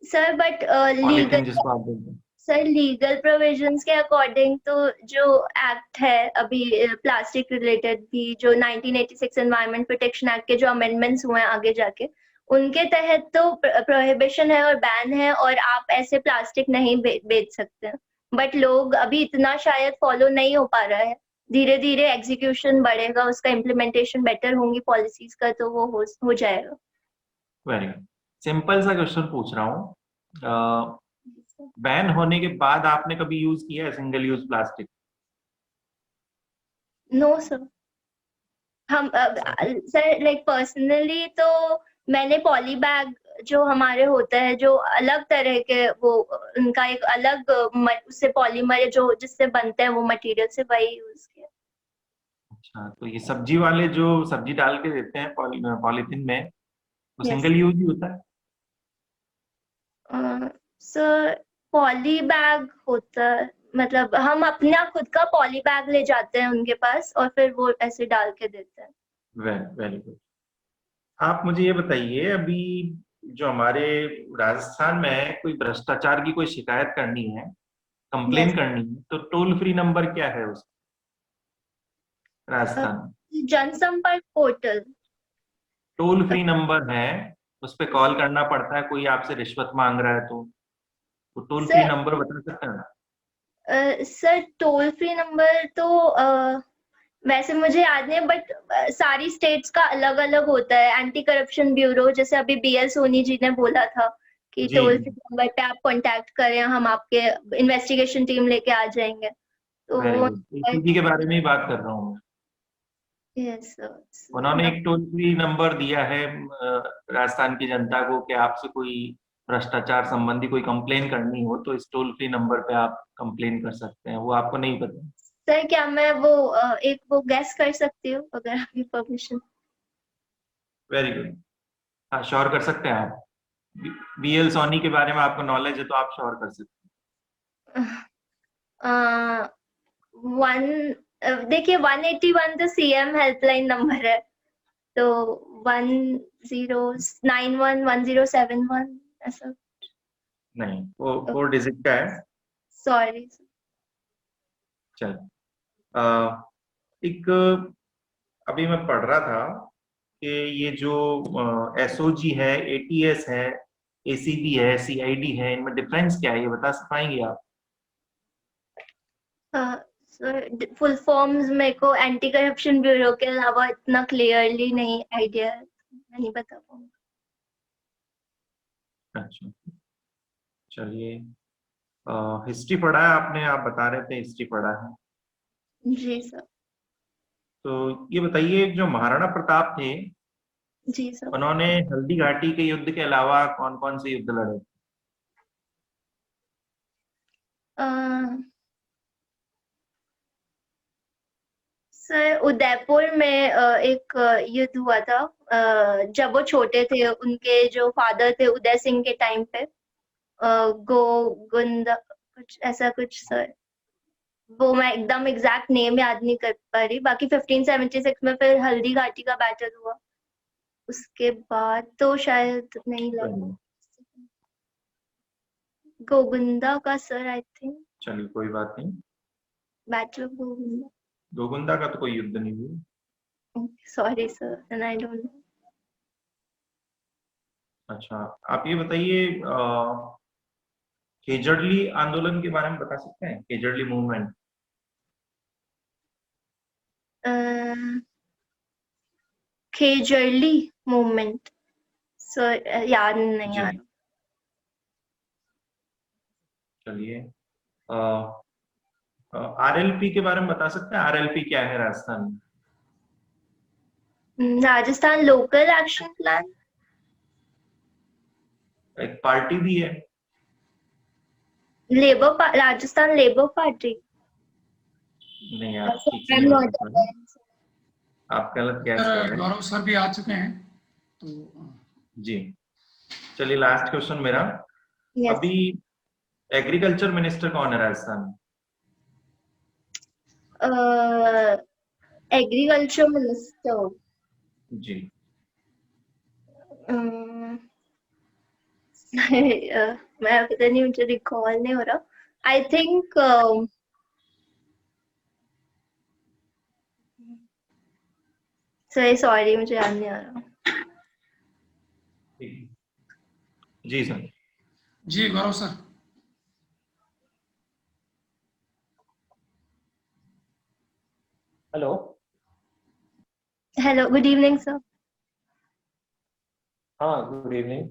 सर बट पॉलीथीन लीगल, जिसको आप बोलते हैं। सर लीगल प्रोविजंस के अकॉर्डिंग तो जो एक्ट है अभी प्लास्टिक रिलेटेड भी, जो 1986 एनवायरमेंट प्रोटेक्शन एक्ट के जो अमेंडमेंट्स हुए हैं आगे जाके, उनके तहत तो प्रोहिबिशन है और बैन है, और आप ऐसे प्लास्टिक नहीं बेच सकते हैं। बट लोग अभी इतना शायद फॉलो नहीं हो पा रहा है, धीरे धीरे एग्जीक्यूशन बढ़ेगा, उसका इम्प्लीमेंटेशन बेटर होंगी पॉलिसीज का, तो वो हो जाएगा। Very good. सिंपल सा क्वेश्चन पूछ रहा हूँ, बैन होने के बाद आपने कभी यूज किया है single use plastic? No sir. हम सर लाइक पर्सनली तो मैंने पॉली बैग जो हमारे होता है, जो अलग तरह के, वो उनका एक अलग उससे पॉलीमर जो जिससे बनते हैं वो मटेरियल, से वही यूज किया। अच्छा, तो ये सब्जी वाले जो सब्जी डाल के देते हैं पॉलीथीन में, वो यस। सिंगल यूज ही होता है? सर पॉली बैग होता है, मतलब हम अपना खुद का पॉली बैग ले जाते हैं उनके पास, और फिर वो ऐसे डाल के देते हैं। Very good. आप मुझे ये बताइए, अभी जो हमारे राजस्थान में है, कोई भ्रष्टाचार की कोई शिकायत करनी है, कंप्लेन यस। करनी है, तो टोल फ्री नंबर क्या है उसका राजस्थान में? जनसंपर्क पोर्टल। टोल फ्री नंबर है, उस पर कॉल करना पड़ता है, कोई आपसे रिश्वत मांग रहा है तो टोल फ्री सर नंबर बता सकते हैं? सर टोल फ्री नंबर तो वैसे मुझे याद नहीं, बट सारी स्टेट्स का अलग अलग होता है। एंटी करप्शन ब्यूरो, जैसे अभी BL सोनी जी ने बोला था कि जी, टोल फ्री नंबर पे आप कांटेक्ट करें, हम आपके इन्वेस्टिगेशन टीम लेके आ जाएंगे। तो वेरी वो, गुड। ACB के बारे में ही बात कर रहा हूँ मैं। यस उन्होंने एक टोल फ्री नंबर दिया है राजस्थान की जनता को कि आपसे कोई भ्रष्टाचार संबंधी कोई कंप्लेन करनी हो तो इस टोल फ्री नंबर पे आप कंप्लेन कर सकते हैं। वो आपको नहीं पता? सर क्या मैं वो एक वो गैस कर सकती हूँ अगर आपकी परमिशन? Very good. हाँ, श्योर कर सकते हैं आप। BL सोनी के बारे में आपको नॉलेज है तो आप श्योर कर सकते वन देखिए 181 तो CM हेल्पलाइन नंबर है। तो 10911071 ऐसा। नहीं, वो 4 डिजिट का है। सॉरी। चल, एक अभी मैं पढ़ रहा था कि ये जो एसओजी है, एटीएस है, एसीबी है, सीआईडी है, इनमें डिफरेंस क्या है, ये बता पाएंगे आप? फुल फॉर्म्स मेरे को एंटी करप्शन ब्यूरो के अलावा इतना क्लियरली नहीं आइडिया है, मैं नहीं बता पाऊंगा। अच्छा, चलिए, हिस्ट्री पढ़ा है आपने? आप बता रहे थे हिस्ट्री पढ़ा है। जी सर। तो ये बताइए, जो महाराणा प्रताप थे, जी सर। उन्होंने हल्दी घाटी के युद्ध के अलावा कौन कौन से युद्ध लड़े? सर उदयपुर में एक युद्ध हुआ था, जब वो छोटे थे, उनके जो फादर थे उदय सिंह के टाइम पे, गोगुंदा कुछ ऐसा कुछ सर, वो मैं एकदम एग्जैक्ट नेम याद नहीं कर पा रही। बाकी 1576 में फिर हल्दी घाटी का बैटल हुआ, उसके बाद तो शायद नहीं लगा। गोगुंदा का सर आई थिंक। चलिए, कोई बात नहीं, बैटल ऑफ गोगुंदा। गोगुंदा का तो कोई युद्ध नहीं हुआ। Sorry sir, and I don't no. अच्छा, आप ये बताइए, खेजड़ली आंदोलन के बारे में बता सकते हैं? Khejarli movement. Khejarli movement sir याद नहीं आ रहा। चलिए, आरएलपी के बारे में बता सकते हैं? आरएलपी क्या है राजस्थान में? Rajasthan local action plan. एक पार्टी भी है। Rajasthan labour party. नहीं, आप ठीक से नहीं बता पा रहे। आप गलत गैस कर रहे हैं। गौरव सर भी आ चुके हैं तो जी। चलिए, लास्ट क्वेश्चन मेरा। अभी एग्रीकल्चर मिनिस्टर कौन है राजस्थान में? Agriculture minister. जी। मैं पता नहीं, मुझे रिकॉल नहीं हो रहा। आई थिंक सॉरी मुझे याद नहीं आ रहा। जी सर। जी Gaurav sir. Hello. Hello, good evening sir. हाँ, गुड इवनिंग।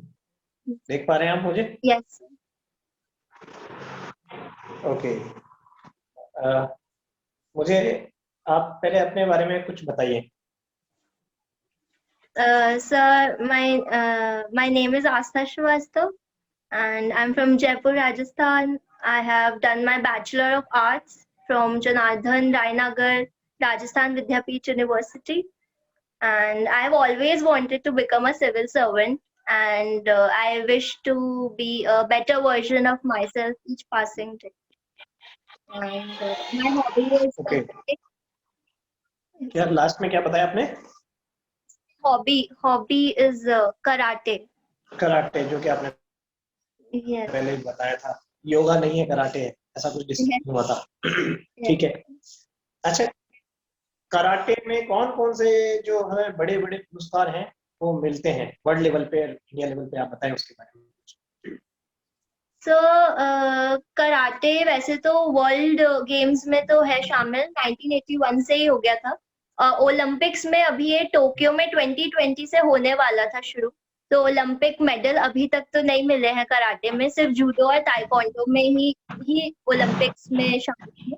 देख पा रहे हैं आप मुझे? यस। ओके। मुझे आप पहले अपने बारे में कुछ बताइए। Sir, my name is Astha Shrivastava and I'm from Jaipur, Rajasthan. I have done my Bachelor of Arts from Janardhan Rainagar Rajasthan Vidyapeeth University, and I've always wanted to become a civil servant, and I wish to be a better version of myself each passing day. And my hobby is Okay. क्या last में क्या बताया आपने? hobby is karate. Karate, जो कि आपने पहले बताया था। योगा नहीं है, कराटे है, ऐसा कुछ डिस्कशन हुआ था। ठीक है। अच्छा, कराटे में कौन कौन से जो हमें बड़े बड़े पुरस्कार हैं वो मिलते हैं वर्ल्ड लेवल पे, इंडिया लेवल पे, आप बताएं उसके बारे में। कराटे वैसे तो वर्ल्ड गेम्स में तो है शामिल, 1981 से ही हो गया था। ओलंपिक्स में अभी ये टोक्यो में 2020 से होने वाला था शुरू, तो ओलंपिक मेडल अभी तक तो नहीं मिले हैं कराटे में, सिर्फ जूडो और ताइक्वांडो में ही ओलंपिक्स में शामिल है।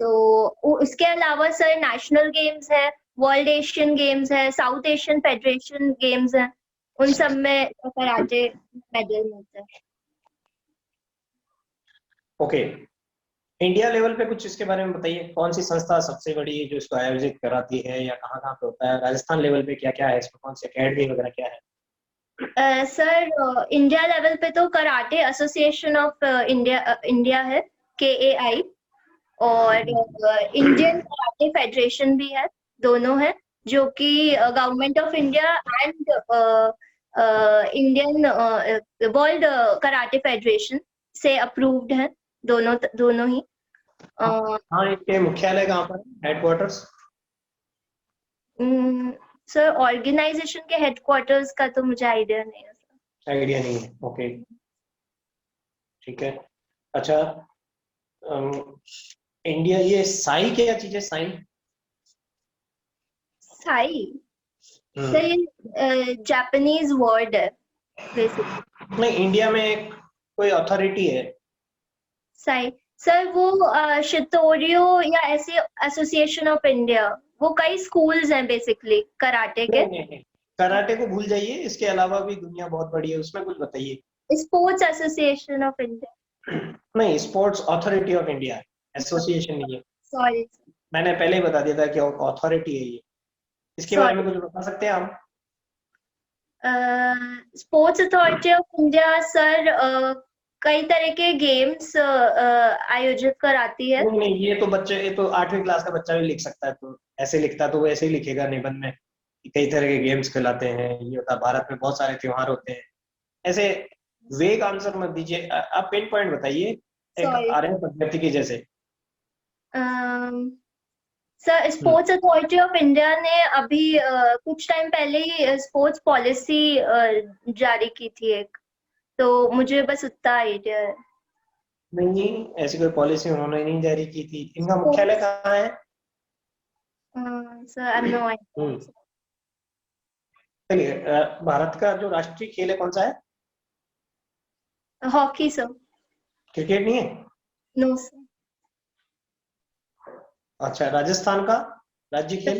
तो उसके अलावा सर नेशनल गेम्स है, वर्ल्ड एशियन गेम्स है, साउथ एशियन फेडरेशन गेम्स है, उन सब में कराटे मेडल मिलते हैं। ओके, इंडिया लेवल पे कुछ इसके बारे में बताइए। कौन सी संस्था सबसे बड़ी है जो इसको आयोजित कराती है, या कहाँ कहाँ पे होता है? राजस्थान लेवल पे क्या क्या है, इसमें कौन सी एकेडमी वगैरह क्या है? सर इंडिया लेवल पे तो कराटे एसोसिएशन ऑफ इंडिया है, KAI, और इंडियन कराटे फेडरेशन भी है, दोनों है। जो कि government of India and Indian world karate federation से अप्रूव्ड है, दोनों ही। हाँ, इनके मुख्यालय कहाँ पर, हेडक्वार्टर्स? सर ऑर्गेनाइजेशन के हेडक्वार्टर्स का तो मुझे आइडिया नहीं है सर। आइडिया नहीं है, ओके, ठीक है। अच्छा, इंडिया, ये साई क्या चीज है, साई? साई सर ये जापानीज वर्ड है बेसिकली। नहीं, इंडिया में एक कोई अथॉरिटी है साई सर वो शितोरियो या ऐसी एसोसिएशन ऑफ इंडिया, वो कई स्कूल्स हैं बेसिकली कराटे के। नहीं, कराटे को भूल जाइए, इसके अलावा भी दुनिया बहुत बड़ी है, उसमें कुछ बताइए। Sports association of India. नहीं, sports authority of India, association नहीं है। सॉरी मैंने पहले ही बता दिया था कि अथॉरिटी है ये, इसके बारे में कुछ बता सकते हैं आप? Sports authority of India sir कई तरह के गेम्स आयोजित कराती है। नहीं, ये तो बच्चे, ये तो 8वीं क्लास का बच्चा भी लिख सकता है, तो ऐसे लिखता तो वो ऐसे ही लिखेगा निबंध में, कई तरह के गेम्स खिलाते हैं, ये होता है, भारत में बहुत सारे त्योहार होते हैं। ऐसे वेग आंसर मत दीजिए, आप पिन पॉइंट बताइए, एक आर्यन पद्धति के जैसे। Sir sports authority of India ने अभी कुछ टाइम पहले ही स्पोर्ट्स पॉलिसी जारी की थी एक, तो मुझे बस उतना आइडिया है। नहीं, ऐसी कोई पॉलिसी उन्होंने नहीं जारी की थी। इनका मुख्यालय कहाँ है? Sir I am no idea. चलिए, भारत का जो राष्ट्रीय खेल है कौन सा है? Hockey sir. क्रिकेट नहीं है? No sir. अच्छा, राजस्थान का राज्य खेल?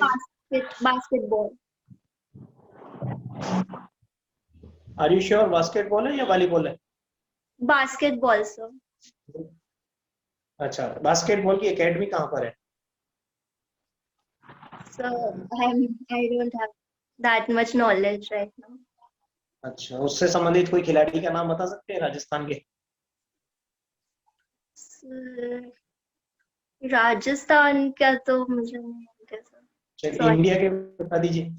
Basketball. Are you sure basketball है या वॉलीबॉल है? Basketball sir. अच्छा, बास्केटबॉल की एकेडमी कहाँ पर है? Sir I don't have that much knowledge right now. अच्छा, उससे संबंधित कोई खिलाड़ी का नाम बता सकते हैं राजस्थान के? राजस्थान का तो मुझे नहीं आइडिया सर। चलिए, इंडिया के बता दीजिए।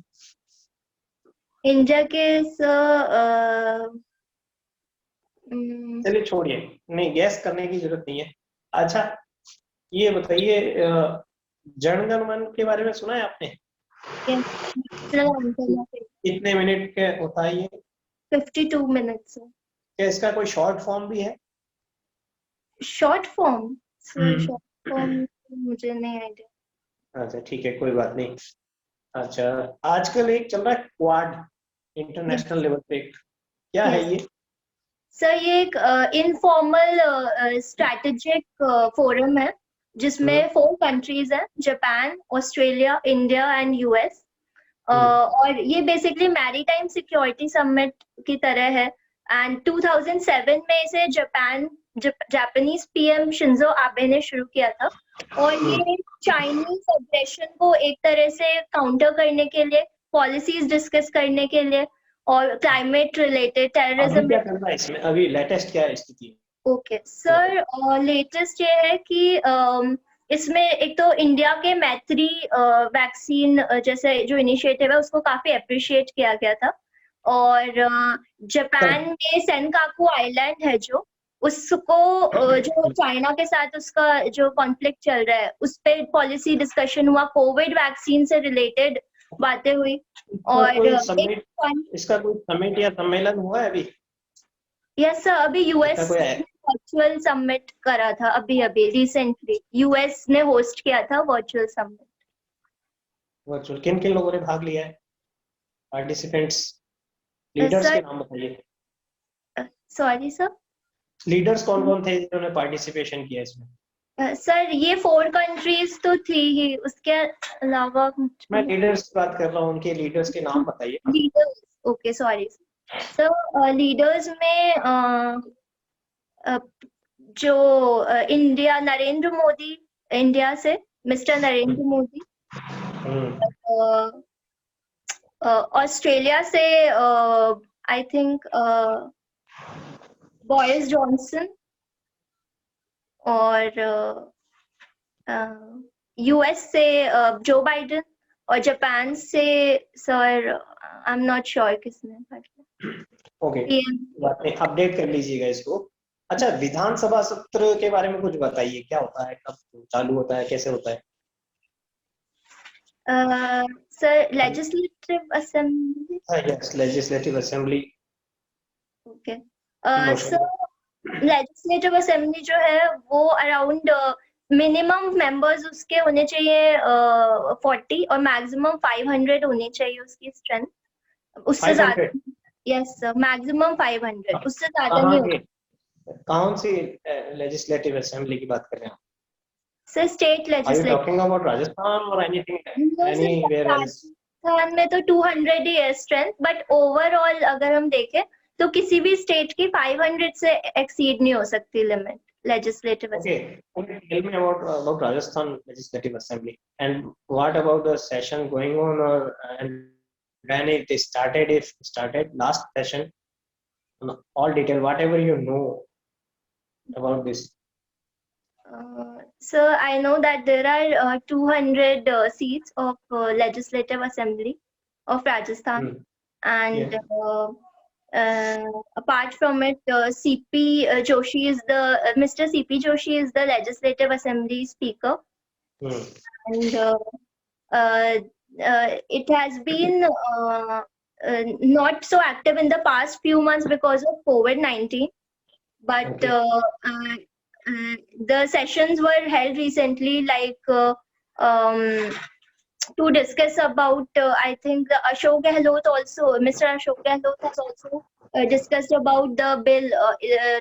इंडिया के सर चलिए छोड़िए, नहीं, गैस करने की जरूरत नहीं है। अच्छा, ये बताइए, जनगण मन के बारे में सुना है आपने? कितने मिनट के होता है ये? 52 मिनट्स। क्या इसका कोई शॉर्ट फॉर्म भी है? Short form? शॉर्ट फॉर्म मुझे नहीं आइडिया। अच्छा, ठीक है, कोई बात नहीं। अच्छा, आजकल एक चल रहा है क्वाड, इंटरनेशनल लेवल पे, क्या है ये? सर ये एक इनफॉर्मल स्ट्रैटेजिक फोरम है जिसमें 4 कंट्रीज हैं, Japan, Australia, India and US. और ये बेसिकली मैरीटाइम सिक्योरिटी समिट की तरह है। एंड 2007 में इसे जापानीज पीएम शिंजो आबे ने शुरू किया था, और ये चाइनीज अग्रेशन को एक तरह से काउंटर करने के लिए, पॉलिसीज डिस्कस करने के लिए, और क्लाइमेट रिलेटेड, टेररिज्म। क्या करना है इसमें अभी लेटेस्ट क्या स्थिति? ओके सर, लेटेस्ट ये है कि इसमें एक तो इंडिया के मैत्री वैक्सीन जैसे जो इनिशिएटिव है उसको काफी अप्रिशिएट किया गया था, और जापान में सेनकाकू आइलैंड है जो, उसको जो चाइना के साथ उसका जो कॉन्फ्लिक्ट चल रहा है उस पे पॉलिसी डिस्कशन हुआ, कोविड वैक्सीन से रिलेटेड बातें हुई। और इसका कोई समिट या सम्मेलन हुआ है अभी? यस सर, अभी यूएस वर्चुअल समिट करा था, अभी रिसेंटली यूएस ने होस्ट किया था वर्चुअल समिट। वर्चुअल किन किन लोगों ने भाग लिया है, पार्टिसिपेंट्स? लीडर्स के नाम बताइए। सॉरी सर, लीडर्स कौन कौन थे जिन्होंने पार्टिसिपेशन किया इसमें? सर ये 4 कंट्रीज तो थी ही, उसके अलावा मैं लीडर्स की बात कर रहा हूँ, उनके लीडर्स के नाम बताइए। Leaders, okay sorry sir. Leaders में जो इंडिया, नरेंद्र मोदी, इंडिया से मिस्टर नरेंद्र मोदी, ऑस्ट्रेलिया से आई थिंक बोरिस जॉनसन, और यूएस से जो बाइडेन, और जापान से sir I am not sure किसने पढ़ा। ओके, बात नहीं, अपडेट कर लीजिएगा इसको। अच्छा, विधानसभा सत्र के बारे में कुछ बताइए, क्या होता है, कब चालू होता है, कैसे होता है? Sir legislative assembly. Yes, legislative assembly. Okay sir, legislative assembly जो है वो अराउंड मिनिमम मेंबर्स उसके होने चाहिए 40 और मैक्सिमम 500 होनी चाहिए उसकी स्ट्रेंथ। उससे ज्यादा, यस सर, मैक्सिमम 500, उससे ज्यादा नहीं होगा। कौन सी लेजिस्लेटिव असेंबली की बात कर रहे हैं? Sir state legislative. Talking about Rajasthan और एनीथिंग एनीवेयर एल्स? राजस्थान में तो 200 ही है स्ट्रेंथ, बट ओवरऑल अगर हम देखें तो किसी भी स्टेट की 500 से एक्सीड नहीं हो सकती limit legislative assembly. Okay, tell me about Rajasthan Legislative Assembly and what about the session going on, or and when it started, if started last session, all detail, whatever you know about this. So I know that there are 200 seats of legislative assembly of Rajasthan, and apart from it, CP Joshi is the Mr. CP Joshi is the legislative assembly speaker, and it has been not so active in the past few months because of COVID-19, but the sessions were held recently, like to discuss about I think the Ashok Gehlot also, Mr. Ashok Gehlot has also discussed about the bill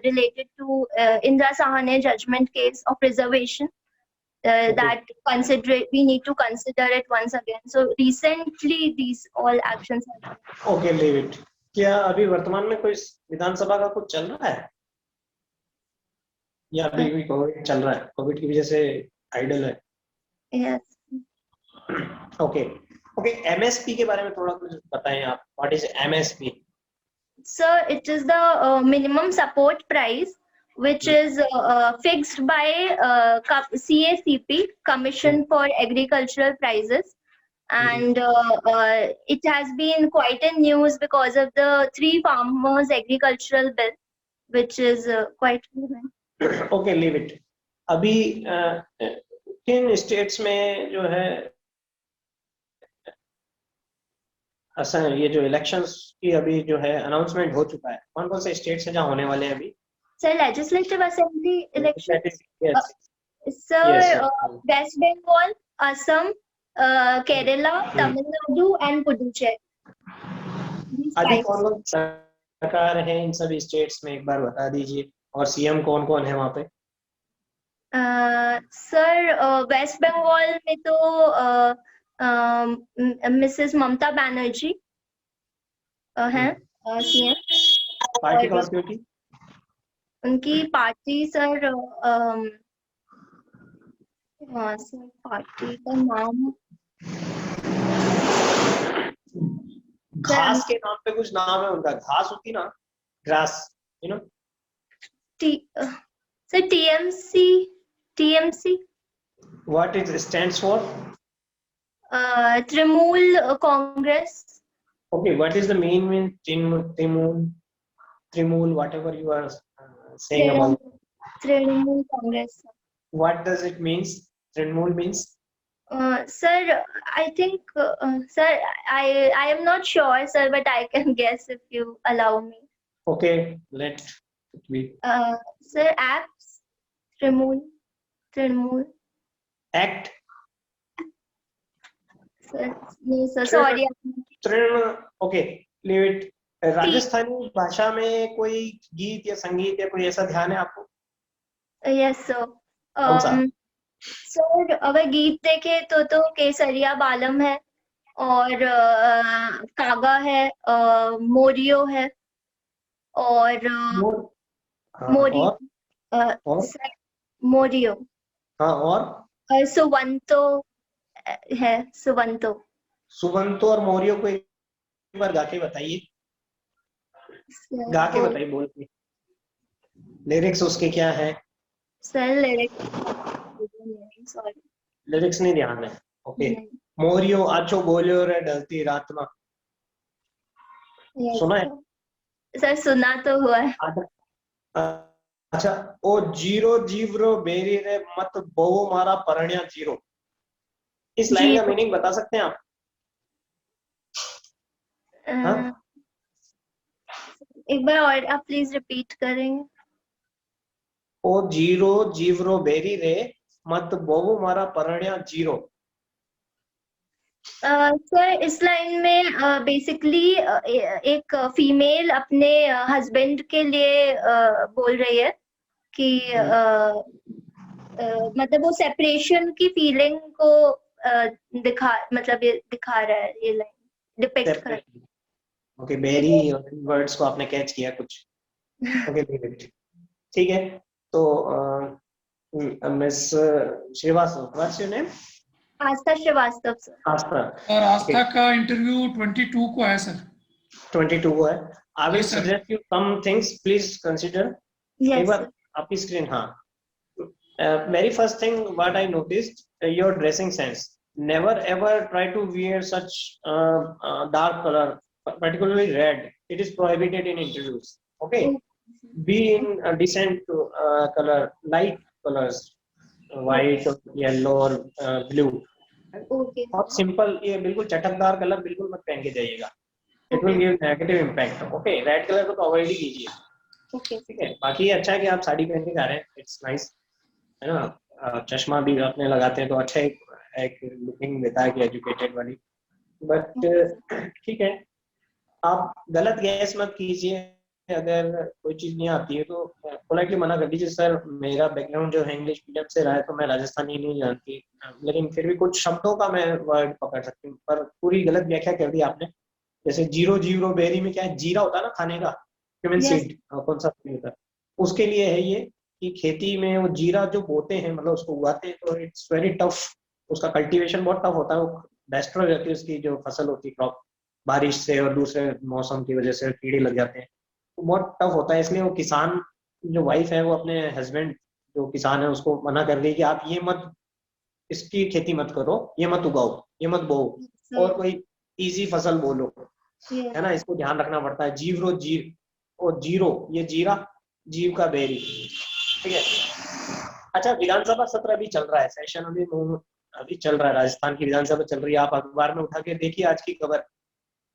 related to Indira Sahane judgment case of reservation, that we need to consider it once again. So recently these all actions have. Okay, leave it. क्या अभी वर्तमान में कोई विधानसभा का कुछ चल रहा है या अभी भी कोविड चल रहा है? कोविड की वजह से आइडल है? Yes. ओके, एमएसपी के बारे में थोड़ा कुछ बताएं आप। What is MSP? Sir, it is the minimum support price which is fixed by CACP, Commission for Agricultural Prices, and it has been quite in news because of the 3 farmers agricultural bill, which is quite relevant. Okay, leave it. अभी किन states में जो है असर, ये जो elections की अभी जो है अनाउंसमेंट हो चुका है, कौन कौन से स्टेट्स हैं जहाँ होने वाले हैं अभी? Sir, legislative assembly elections. Yes. Sir, Yes, West Bengal, Assam, Kerala, Tamil Nadu, and Puducherry. अभी कौन कौन सरकार है इन सभी स्टेट्स में, एक बार बता दीजिए, और सीएम कौन कौन है वहाँ पे? सर वेस्ट बंगाल में तो मिसेस ममता बनर्जी हैं सीएम। पार्टी कौन सी? उनकी पार्टी सर हाँ सर, पार्टी का नाम घास के नाम पे कुछ नाम है उनका, घास होती ना, grass, you know. Sir TMC. What it stands for? Trinamool Congress. Okay, what is the mean Trinamool, whatever you are saying about? Trinamool Congress. What does it mean? Trinamool means? Sir, I think, sir, I am not sure, sir, but I can guess if you allow me. Okay, let it be. Sir, apps, Trinamool. Act. Sir, no, sir, sorry. Okay, leave it. Rajasthani भाषा में कोई गीत या संगीत या कोई ऐसा ध्यान है आपको? Yes, sir. सर अगर गीत देखे तो केसरिया बालम है, और कागा है, मोरियो है, और मोरियो, हाँ, और सुवंतो है, सुवंतो और मोरियो को एक बार गा के बताइए, बोल के। लिरिक्स उसके क्या है? सर लिरिक्स नहीं ध्यान है। ओके, मोरियो आछो बोलियो रे ढलती रात में, Yes, सुना है? सर सुना तो हुआ है। अच्छा, ओ जीरो जीवरो बेरी रे मत बहु मारा परण्या जीरो, इस लाइन का जीरो। मीनिंग बता सकते हैं आप? हाँ? एक बार और आप प्लीज रिपीट करेंगे? ओ जीरो जीवरो बेरी रे मत बहु मारा परण्या जीरो। सर इस लाइन में बेसिकली एक फीमेल अपने हस्बैंड के लिए बोल रही है कि मतलब वो सेपरेशन की फीलिंग को ये दिखा रहा है, ये लाइन डिपिक्ट कर रहा है। ओके, बेरी वर्ड्स को आपने कैच किया कुछ। ओके, ठीक है। तो miss Srivastava, what's your name? Aastha Srivastava sir. Aastha. और आस्था का इंटरव्यू 22 को है सर। 22 को है। I will Yes, sir. Suggest you some things, please consider. एक यस बार आपकी स्क्रीन, हाँ। Very first thing what I noticed, your dressing sense. Never ever try to wear such dark colour, particularly red. It is prohibited in interviews. Okay, be in a decent color, light colors, white or yellow or blue. Okay और simple, ये बिल्कुल चटकदार colour बिल्कुल मत पहन के जाइएगा, it will give negative impact. Okay, red colour को तो अवॉइड ही कीजिए। ओके ठीक है, बाकी अच्छा है कि आप साड़ी पहन के जा रहे हैं, इट्स नाइस, है ना। चश्मा भी अपने लगाते हैं तो अच्छा एक लुकिंग देता है कि एजुकेटेड वाली। बट ठीक है, आप गलत गैस मत कीजिए। अगर कोई चीज नहीं आती है तो पोलाइटली मना कर दीजिए, सर मेरा बैकग्राउंड जो है इंग्लिश मीडियम से रहा है तो मैं राजस्थानी नहीं जानती, लेकिन फिर भी कुछ शब्दों का मैं वर्ड पकड़ सकती हूँ, पर पूरी गलत व्याख्या कर दी आपने। जैसे जीरो जीरो बेरी में क्या है, जीरा होता है ना खाने का, क्यूमिन Yes. सीड, कौन सा होता है, उसके लिए है ये कि खेती में वो जीरा जो बोते हैं, मतलब उसको उगाते हैं, तो इट्स वेरी टफ, उसका कल्टीवेशन बहुत टफ होता है, वो डिस्ट्रॉय हो जाती है उसकी जो फसल होती है, क्रॉप, बारिश से और दूसरे मौसम की वजह से कीड़े लग जाते हैं, तो बहुत टफ होता है। इसलिए वो किसान जो वाइफ है वो अपने हस्बैंड जो किसान है उसको मना कर रही है कि आप ये मत, इसकी खेती मत करो, ये मत उगाओ, ये मत बोओ, और कोई इजी फसल बोलो, Yes. है ना। इसको ध्यान रखना पड़ता है। जीवरो जीर और जीरो, ये जीरा, जीव का बेरी। ठीक है। अच्छा, विधानसभा सत्र अभी चल रहा है, सेशन अभी चल रहा है, राजस्थान की विधानसभा चल रही है। आप अखबार में उठा के देखिए आज की खबर,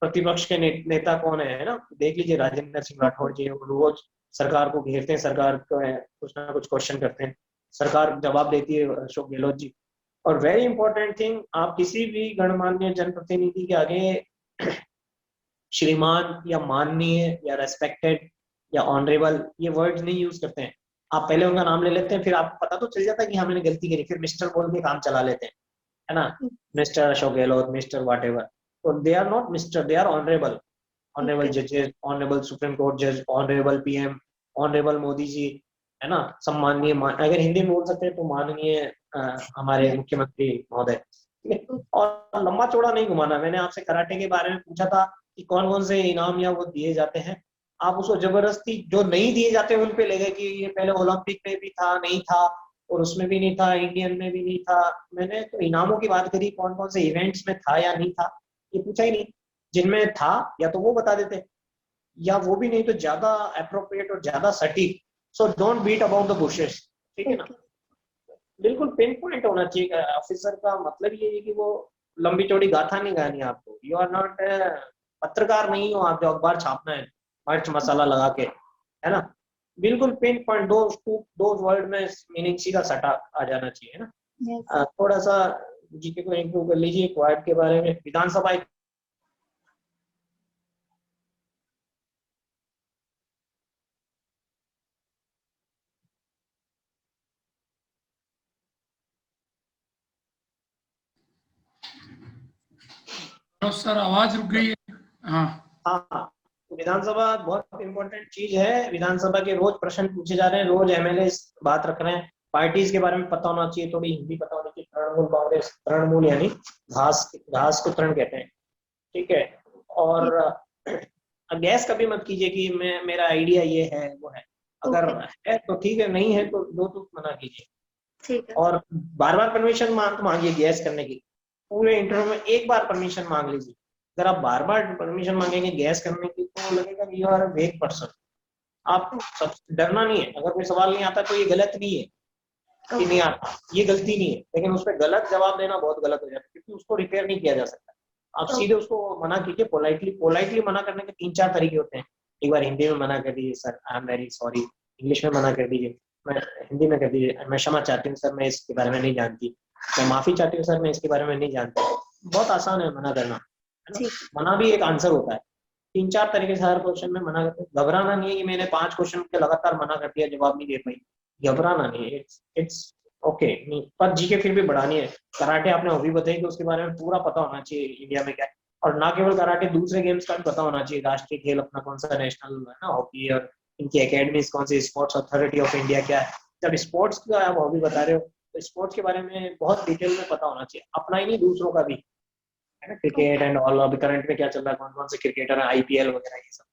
प्रतिपक्ष के नेता कौन है ना, देख लीजिए, राजेंद्र सिंह राठौड़ जी, रोज सरकार को घेरते हैं, सरकार को कुछ ना कुछ क्वेश्चन करते हैं, सरकार जवाब देती है, अशोक गहलोत जी। और वेरी इंपॉर्टेंट थिंग, आप किसी भी गणमान्य जनप्रतिनिधि के आगे श्रीमान या माननीय या रेस्पेक्टेड या ऑनरेबल ये वर्ड्स नहीं यूज करते हैं। आप पहले उनका नाम ले लेते हैं, फिर आपको पता तो चल जाता है कि हाँ मैंने गलती करी, फिर मिस्टर बोल के काम चला लेते हैं, है ना। Mister Ashok Gehlot, mister whatever, so they are not Mr. they are honorable, honorable judges, honorable Supreme Court judge, honorable PM, honorable Modi ji, है ना, सम्माननीय, अगर हिंदी में बोल सकते हैं तो माननीय हमारे मुख्यमंत्री महोदय। और लंबा चौड़ा नहीं घुमाना। मैंने आपसे कराटे के बारे में पूछा था कि कौन कौन से इनाम या वो दिए जाते हैं, आप उसको जबरदस्ती जो नहीं दिए जाते उन पे ले गए कि ये पहले ओलंपिक में भी था, नहीं था, और उसमें भी नहीं था, इंडियन में भी नहीं था। मैंने तो इनामों की बात करी, कौन कौन से इवेंट्स में था या नहीं था, ये पूछा ही नहीं। जिनमें था या तो वो बता देते, या वो भी नहीं तो ज्यादा अप्रोप्रिएट और ज्यादा सटीक। So don't beat about the bushes, ठीक है ना। बिल्कुल पिन पॉइंट होना चाहिए। ऑफिसर का मतलब ये है कि वो लंबी चौड़ी गाथा नहीं गानी आपको। यू आर नॉट पत्रकार नहीं हो आप जो अखबार छापना है मिर्च मसाला लगा के, है ना। बिल्कुल पिन पॉइंट, दो वर्ड में मीनिंग सीधा सटा आ जाना चाहिए, है ना। Yes. थोड़ा सा जीके को इम्प्रूव कर लीजिए क्वाड के बारे में। विधानसभा सर आवाज रुक गई है। हाँ हाँ, तो विधानसभा बहुत इंपॉर्टेंट चीज है। विधानसभा के रोज प्रश्न पूछे जा रहे हैं, रोज एमएलए बात रख रहे हैं। पार्टीज के बारे में पता होना चाहिए, थोड़ी हिंदी पता होनी चाहिए। तृणमूल कांग्रेस, तृणमूल यानी घास को तृण कहते हैं, ठीक है। और गैस कभी मत कीजिए कि मेरा आइडिया ये है वो है। अगर है तो ठीक है, नहीं है तो दो तो मना कीजिए। ठीक है। और बार बार परमिशन मांगिए गैस करने की। पूरे इंटरव्यू में एक बार परमिशन मांग लीजिए। अगर आप बार बार परमिशन मांगेंगे गैस करने की तो लगेगा कि you are a weak person. आप सब डरना नहीं है, अगर कोई सवाल नहीं आता तो ये गलत नहीं है कि नहीं आता, ये गलती नहीं है, लेकिन उस पर गलत जवाब देना बहुत गलत हो जाता है क्योंकि उसको रिपेयर नहीं किया जा सकता। आप सीधे उसको मना कीजिए पोलाइटली मना करने के 3-4 तरीके होते हैं। एक बार हिंदी में मना कर दीजिए, sir I am very sorry. English में मना कर दीजिए, मैं हिंदी में कर दीजिए, मैं क्षमा चाहती हूँ सर, मैं इसके बारे में नहीं जानती, मैं माफी चाहती हूँ सर, मैं इसके बारे में नहीं जानती। बहुत आसान है मना करना, है ना? मना भी एक आंसर होता है। 3-4 तरीके से हर क्वेश्चन में मना करते हैं। घबराना नहीं है कि मैंने 5 क्वेश्चन के लगातार मना कर दिया, जवाब नहीं दे पाई, घबराना नहीं है, इट्स ओके नहीं। पर जीके फिर भी बढ़ानी है। कराटे आपने हॉबी बताई कि उसके बारे में पूरा पता होना चाहिए इंडिया में क्या है, और ना केवल कराटे, दूसरे गेम्स का भी पता होना चाहिए। राष्ट्रीय खेल अपना कौन सा नेशनल है ना, हॉकी, और इनकी एकेडमीज कौन सी, स्पोर्ट्स अथॉरिटी ऑफ इंडिया क्या है। जब स्पोर्ट्स का आप हॉबी बता रहे हो तो स्पोर्ट्स के बारे में बहुत डिटेल में पता होना चाहिए, अपना ही नहीं दूसरों का भी, है ना। क्रिकेट एंड ऑल, अभी करंट में क्या चल रहा है, कौन कौन से क्रिकेटर है, आईपीएल वगैरह ये सब,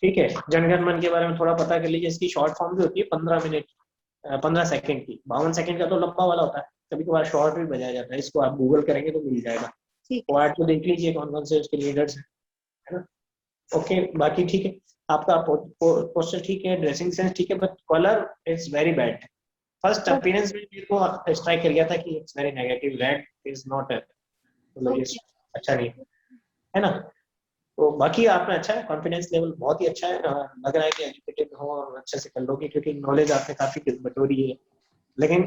ठीक है। जनगण मन के बारे में थोड़ा पता कर लीजिए। इसकी शॉर्ट फॉर्म भी होती है 15 मिनट 15 सेकंड की। 52 सेकंड का तो लंबा वाला होता है, कभी कभार शॉर्ट भी बजाया जाता है। इसको आप गूगल करेंगे तो मिल जाएगा। क्वाड को देख लीजिए कौन कौन से उसके लीडर्स हैं, है ना। ओके, बाकी ठीक है, आपका पोस्टर ठीक है, ड्रेसिंग सेंस ठीक है, but colour is very bad. First appearance में मेरे को स्ट्राइक कर गया था कि it's very negative, red is not मतलब अच्छा नहीं है ना। तो बाकी आपने अच्छा है, कॉन्फिडेंस लेवल बहुत ही अच्छा है, लग रहा है कि एजुकेटेड हो और अच्छे से कर लोगे क्योंकि नॉलेज आपने काफी बटोरी है। लेकिन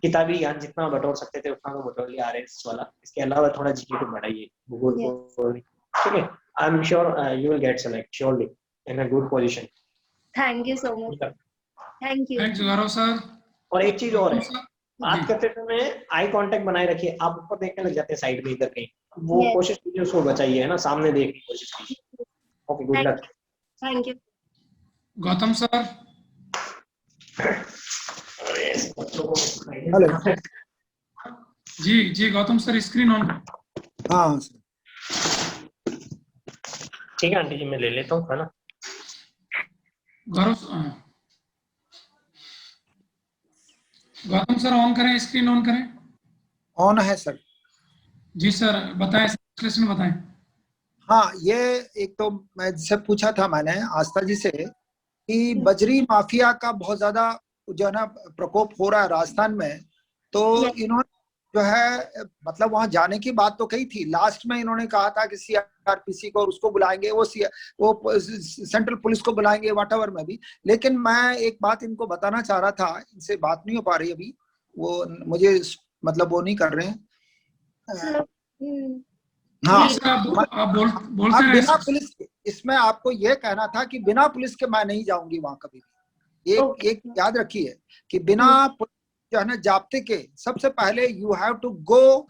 किताबी ज्ञान जितना बटोर सकते थे उतना तो बटोर लिया आरएस वाला। इसके अलावा थोड़ा जीके को बढ़ाइए, भूगोल को, ठीक है। I am sure you will get select surely in a good position. Thank you so much, thank you. Thanks Gaurav sir. और एक चीज और है, बात करते समय आई कांटेक्ट बनाए रखिए। आप ऊपर देखने लग जाते हैं साइड में इधर कहीं, वो कोशिश कीजिए उसको बचाइए, है ना, सामने देखने की कोशिश कीजिए। Okay, good luck. Thank you. Gautam sir. Hello जी गौतम सर, स्क्रीन ऑन। हाँ ठीक है आंटी जी, मैं ले लेता हूँ, है ना। गौतम सर ऑन करें, स्क्रीन ऑन करें। ऑन है सर। जी सर, बताएं, विश्लेषण बताएं। हाँ, ये एक तो मैं जिससे पूछा था मैंने आस्था जी से कि बजरी माफिया का बहुत ज्यादा जो है ना प्रकोप हो रहा है राजस्थान में। तो इन्होंने जो है मतलब वहां जाने की बात तो कही थी, लास्ट में इन्होंने कहा था कि सीआरपीसी को और उसको बुलाएंगे, वो सेंट्रल पुलिस को बुलाएंगे व्हाटएवर में भी। लेकिन मैं एक बात इनको बताना चाह रहा था, इनसे बात नहीं हो पा रही अभी, वो मुझे मतलब वो नहीं कर रहे हैं। हाँ, आप बोलते अब रहे। बिना पुलिस के, इसमें आपको ये कहना था कि बिना पुलिस के मैं नहीं जाऊंगी वहां कभी भी। एक याद रखिए कि बिना जो है ना जाब्ते के, सबसे पहले यू हैव टू गो।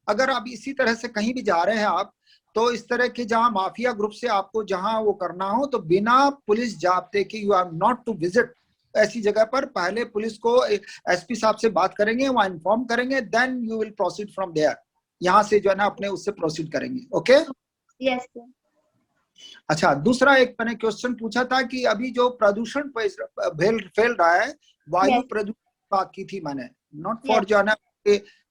अगर आप इसी तरह से कहीं भी जा रहे हैं आप, तो इस तरह के जहां माफिया ग्रुप से आपको जहां वो करना हो, तो बिना पुलिस जाब्ते के you are not to visit ऐसी जगह पर। पहले पुलिस को एसपी साहब से बात करेंगे, वहां इन्फॉर्म करेंगे, then you will proceed from there. यहाँ से जो है ना अपने उससे प्रोसीड करेंगे। Okay, yes sir. अच्छा, दूसरा एक मैंने क्वेश्चन पूछा था कि अभी जो प्रदूषण फैल रहा है, वायु प्रदूषण बात की थी मैंने, नॉट फॉर जो है ना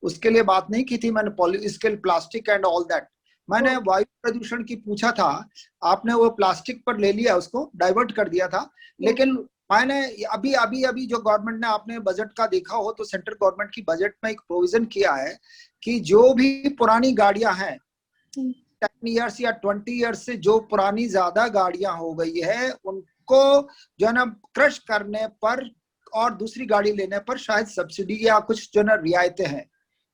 उसके लिए बात नहीं की थी मैंने, इसके प्लास्टिक एंड ऑल दैट। मैंने वायु प्रदूषण की पूछा था, आपने वो प्लास्टिक पर ले लिया, उसको डाइवर्ट कर दिया था। लेकिन मैंने अभी अभी अभी जो गवर्नमेंट ने, आपने बजट का देखा हो तो सेंट्रल गवर्नमेंट की बजट में एक प्रोविजन किया है कि जो भी पुरानी गाड़ियां हैं 10 ईयर्स या 20 ईयर्स से जो पुरानी ज्यादा गाड़ियां हो गई है, उनको जो है ना क्रश करने पर और दूसरी गाड़ी लेने पर शायद सब्सिडी या कुछ जो है ना रियायतें हैं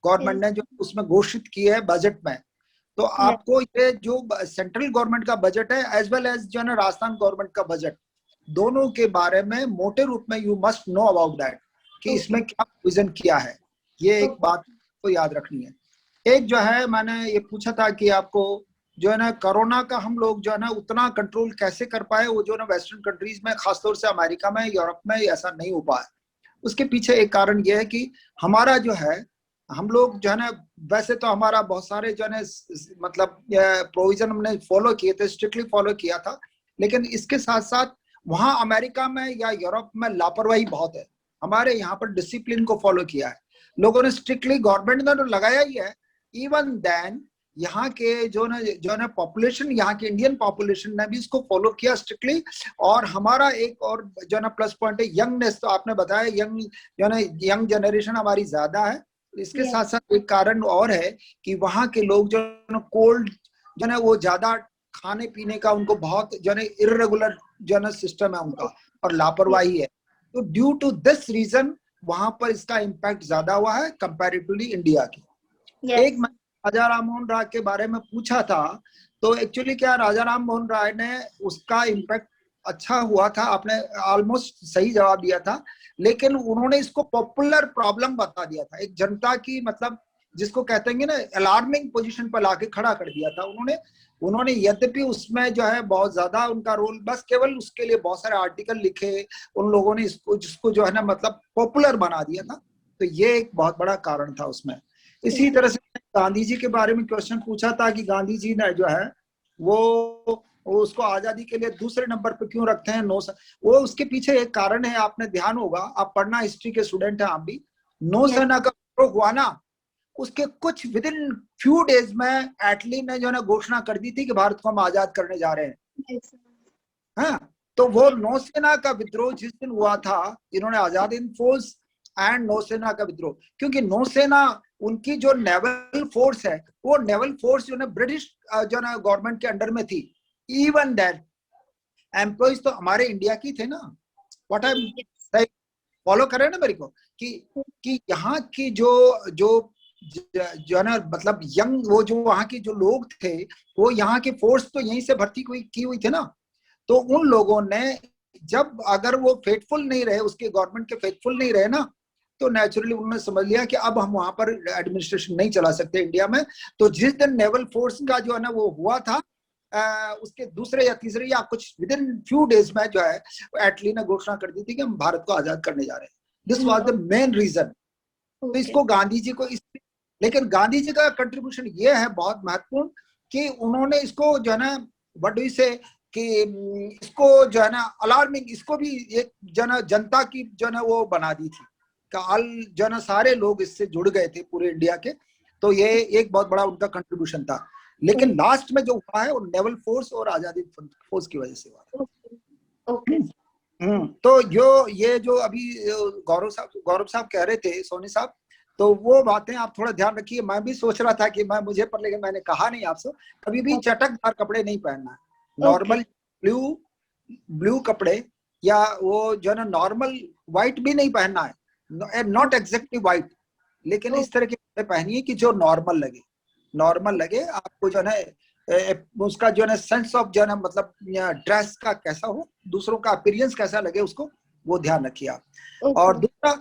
गवर्नमेंट ने जो उसमें घोषित की है बजट में। तो आपको ये जो सेंट्रल गवर्नमेंट का बजट है एज वेल एज जो है ना राजस्थान गवर्नमेंट का बजट, दोनों के बारे में मोटे रूप में you must know about that कि इसमें क्या प्रोविजन किया है। ये एक बात को याद रखनी है। एक जो है मैंने ये पूछा था कि आपको जो है ना कोरोना का हम लोग जो है ना उतना कंट्रोल कैसे कर पाए, वो जो है ना वेस्टर्न कंट्रीज में, खासतौर से अमेरिका में, यूरोप में ऐसा नहीं हो पाया। उसके पीछे एक कारण ये है कि हमारा जो है, हम लोग जो है ना, वैसे तो हमारा बहुत सारे जो है ना मतलब प्रोविजन हमने फॉलो किए थे, स्ट्रिक्टली फॉलो किया था, लेकिन इसके साथ साथ वहां अमेरिका में या यूरोप में लापरवाही बहुत है। हमारे यहाँ पर डिसिप्लिन को फॉलो किया है लोगों ने स्ट्रिक्टली, गवर्नमेंट ने तो लगाया ही है, इवन देन यहाँ के जो ना पॉपुलेशन, यहाँ के इंडियन पॉपुलेशन ने भी इसको फॉलो किया स्ट्रिक्टली। और हमारा एक और जो ना प्लस पॉइंट है यंगनेस, तो आपने बताया यंग जनरेशन हमारी ज्यादा है। इसके साथ साथ एक कारण और है कि वहाँ के लोग जो ना कोल्ड जो ना वो ज्यादा खाने पीने का उनको बहुत जो ना इर्रेगुलर जो ना सिस्टम है उनका, और लापरवाही है। तो ड्यू टू दिस रीजन वहां पर इसका इम्पैक्ट ज्यादा हुआ है कंपैरेटिवली इंडिया की। एक मैं राजा राम मोहन राय के बारे में पूछा था, तो एक्चुअली क्या राजा राम मोहन राय ने उसका इम्पैक्ट अच्छा हुआ था, आपने ऑलमोस्ट सही जवाब दिया था, लेकिन उन्होंने इसको पॉपुलर प्रॉब्लम बता दिया था, एक जनता की मतलब जिसको कहते हैं ना अलार्मिंग पोजीशन पर लाके खड़ा कर दिया था उन्होंने। यद्यपि उसमें जो है बहुत ज्यादा उनका रोल, बस केवल उसके लिए बहुत सारे आर्टिकल लिखे उन लोगों ने, जिसको जो है ना मतलब पॉपुलर बना दिया था। तो ये एक बहुत बड़ा कारण था उसमें। इसी तरह से गांधी जी के बारे में क्वेश्चन पूछा था कि गांधी जी ने जो है वो उसको आजादी के लिए दूसरे नंबर पे क्यों रखते हैं वो उसके पीछे एक कारण है, आपने ध्यान होगा, आप पढ़ना हिस्ट्री के स्टूडेंट हैं आप भी, नौसेना का विद्रोह हुआ ना, उसके कुछ विद इन फ्यू डेज में एटली ने जो है घोषणा कर दी थी कि भारत को हम आजाद करने जा रहे हैं। हाँ, तो वो नौसेना का विद्रोह जिस दिन हुआ था, इन्होंने आजाद हिंद फौज एंड नौसेना का विद्रोह, क्योंकि नौसेना उनकी जो नेवल फोर्स है, वो नेवल फोर्स जो है ब्रिटिश जो है गवर्नमेंट के अंडर में थी। इवन दैट एम्प्लॉइज तो हमारे इंडिया की थे ना। व्हाट आई फॉलो कर रहे हैं ना मेरे को कि यहाँ की जो है ना मतलब यंग वो जो वहाँ के जो लोग थे, वो यहाँ के फोर्स तो यहीं से भर्ती की हुई थे ना। तो उन लोगों ने जब अगर वो फेथफुल नहीं रहे, उसके गवर्नमेंट के फेथफुल नहीं रहे ना, तो नेचुरली उन्होंने समझ लिया कि अब हम वहां पर एडमिनिस्ट्रेशन नहीं चला सकते इंडिया में। तो जिस दिन नेवल फोर्स का जो है ना वो हुआ था, उसके दूसरे या तीसरे या कुछ विद इन फ्यू डेज में जो है एटली ने घोषणा कर दी थी कि हम भारत को आजाद करने जा रहे हैं। This was the main reason. तो इसको गांधी जी को लेकिन गांधी जी का कंट्रीब्यूशन ये है बहुत महत्वपूर्ण कि उन्होंने इसको जो है ना व्हाट डू यू से कि इसको जो है ना अलार्मिंग, इसको भी एक जो है जनता की जो है ना वो बना दी थी, जो है ना सारे लोग इससे जुड़ गए थे पूरे इंडिया के। तो ये एक बहुत बड़ा उनका कंट्रीब्यूशन था। लेकिन लास्ट में जो हुआ है वो नेवल फोर्स और आजादी फोर्स की वजह से हुआ है। तो ये जो अभी गौरव साहब कह रहे थे, सोनी साहब, तो वो बातें आप थोड़ा ध्यान रखिए। मैं भी सोच रहा था कि मुझे पर, लेकिन मैंने कहा नहीं आपसे, कभी भी चटकदार कपड़े नहीं पहनना है। नॉर्मल ब्लू कपड़े या वो जो है ना नॉर्मल व्हाइट भी नहीं पहनना है, नॉट एग्जैक्टली व्हाइट, लेकिन इस तरह के कपड़े पहनिए कि जो नॉर्मल लगे आपको, जो है उसका जो है सेंस ऑफ जो है मतलब ड्रेस का कैसा हो, दूसरों का अपीयरेंस कैसा लगे, उसको वो ध्यान रखिए आप। और दूसरा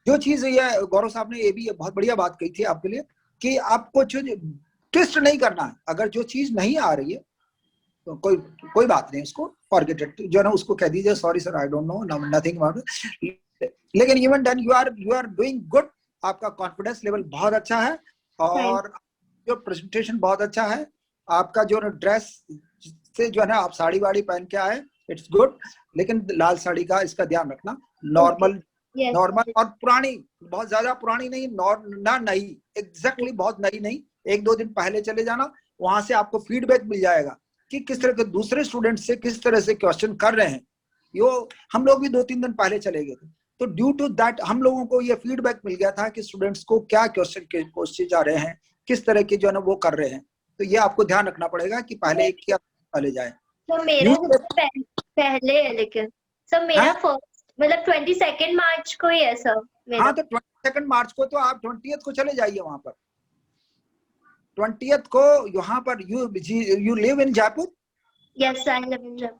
जो चीज ये गौरव साहब ने ये भी बहुत बढ़िया बात कही थी आपके लिए कि आपको ट्विस्ट नहीं करना है। अगर जो चीज नहीं आ रही है तो कोई बात नहीं, उसको फॉरगेट इट, जो है ना उसको कह दीजिए sorry sir I don't know nothing about it. लेकिन even then you are doing good, आपका कॉन्फिडेंस लेवल बहुत अच्छा है और जो प्रेजेंटेशन बहुत अच्छा है, आपका जो ड्रेस से जो है ना आप साड़ी वाड़ी पहन के आए, इट्स गुड। लेकिन लाल साड़ी का इसका ध्यान रखना, नॉर्मल और पुरानी, बहुत ज्यादा पुरानी नहीं, ना नई, एग्जैक्टली बहुत नई नहीं, 1-2 दिन पहले चले जाना, वहां से आपको फीडबैक मिल जाएगा कि किस तरह के दूसरे स्टूडेंट से किस तरह से क्वेश्चन कर रहे हैं। हम लोग भी 2-3 दिन पहले चले गए थे, तो ड्यू टू दैट हम लोगों को ये फीडबैक मिल गया था कि स्टूडेंट्स को क्या क्वेश्चन पूछे जा रहे हैं, किस तरह के जो है ना वो कर रहे हैं। तो ये आपको ध्यान रखना पड़ेगा कि पहले एक या पहले जाए। तो मेरा पहले है, लेकिन सर मेरा फर्स्ट मतलब 22 मार्च को ही है सर मेरा। हाँ, तो 22 मार्च को तो आप 20th को चले जाइए वहां पर। 20th को यहाँ पर you live in Jaipur? Yes I live in Jaipur.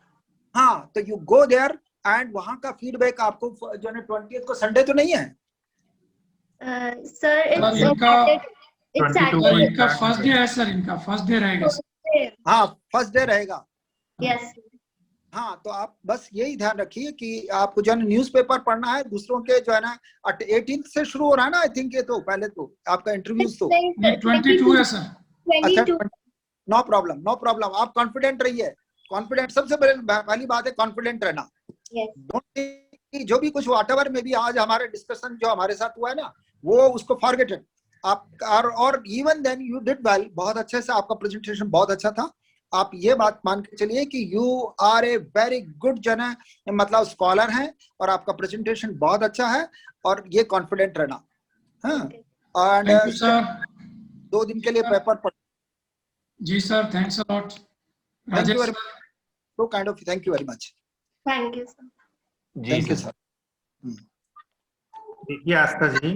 हाँ, तो यू गो देयर एंड वहां का फीडबैक आपको जो है 20th को, संडे तो नहीं है सर? इनका फर्स्ट डे है सर, इनका फर्स्ट डे रहेगा। हाँ, फर्स्ट डे रहेगा। यस। हाँ, तो आप बस यही ध्यान रखिए कि आपको जो है न्यूज़पेपर पढ़ना है, दूसरों के जो है ना 18th से शुरू हो रहा है ना, आई थिंक ये तो पहले तो आपका इंटरव्यू तो 22 है सर। 22। नो प्रॉब्लम, आप कॉन्फिडेंट रहिए। कॉन्फिडेंट सबसे पहली बात है, कॉन्फिडेंट रहना। जो भी कुछ व्हाटएवर में भी आज हमारे डिस्कशन जो हमारे साथ हुआ है ना, वो उसको फॉरगेट इट। आप और even then you did well, बहुत अच्छे से आपका प्रेजेंटेशन बहुत अच्छा था। आप ये बात मान के चलिए कि you are a very good मतलब स्कॉलर हैं, और आपका प्रेजेंटेशन बहुत अच्छा है, और ये कॉन्फिडेंट रहना। हाँ, थैंक यू और सर। 2 दिन के लिए पेपर पढ़। जी sir, thanks a lot. Thank you Rajesh very sir. So kind of, thank you very much. Thank you sir. जी थैंक यू सर। सर। देखिए आस्था जी,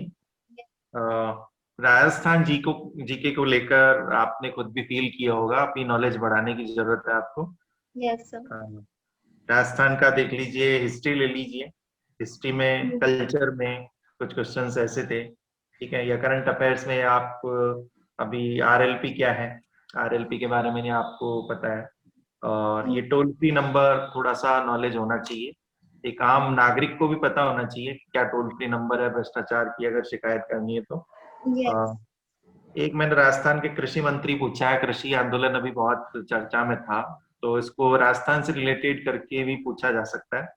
राजस्थान जीके को लेकर आपने खुद भी फील किया होगा, अपनी नॉलेज बढ़ाने की जरूरत है आपको। Yes sir. राजस्थान का देख लीजिए, हिस्ट्री ले लीजिए, हिस्ट्री में कल्चर में कुछ क्वेश्चंस ऐसे थे, ठीक है, या करंट अफेयर्स में आप अभी आरएलपी क्या है, आरएलपी के बारे में नहीं आपको पता है, और ये टोल फ्री नंबर थोड़ा सा नॉलेज होना चाहिए, एक आम नागरिक को भी पता होना चाहिए क्या टोल फ्री नंबर है भ्रष्टाचार की अगर शिकायत करनी है तो। यस। एक मैंने राजस्थान के कृषि मंत्री पूछा है, कृषि आंदोलन अभी बहुत चर्चा में था, तो इसको राजस्थान से रिलेटेड करके भी पूछा जा सकता है।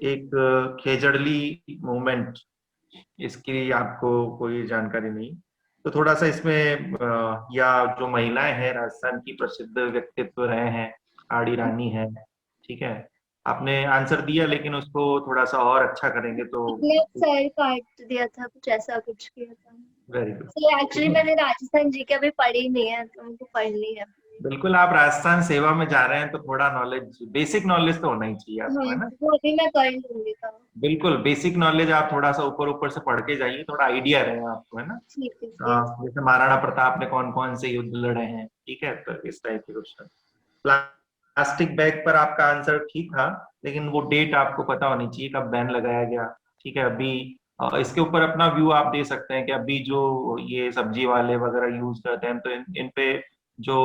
एक खेजड़ली मूवमेंट, इसकी आपको कोई जानकारी नहीं, तो थोड़ा सा इसमें या जो महिलाएं हैं राजस्थान की प्रसिद्ध व्यक्तित्व रहे हैं, आड़ी रानी है, ठीक है, आपने आंसर दिया लेकिन उसको थोड़ा सा और अच्छा करेंगे तो। आपने सर काट दिया था, कुछ ऐसा कुछ किया था। Very good. सर एक्चुअली मैंने राजस्थान जी के अभी पढ़ी नहीं है, तो उनको पढ़नी है। बिल्कुल, आप राजस्थान सेवा में जा रहे हैं तो थोड़ा नॉलेज, बेसिक नॉलेज तो होना ही चाहिए आपको, है ना। वो अभी मैं कर लूंगी था। बिल्कुल, बेसिक नॉलेज आप थोड़ा सा ऊपर ऊपर से पढ़ के जाइए, थोड़ा आइडिया रहे आपको, है ना। ठीक है। जैसे महाराणा प्रताप ने कौन कौन से युद्ध लड़े हैं, ठीक है, तो इस टाइप के क्वेश्चन। प्लास्टिक बैग पर आपका आंसर ठीक था, लेकिन वो डेट आपको पता होनी चाहिए कब बैन लगाया गया, ठीक है। अभी इसके ऊपर अपना व्यू आप दे सकते हैं कि अभी जो ये सब्जी वाले वगैरह यूज करते हैं तो इन पे जो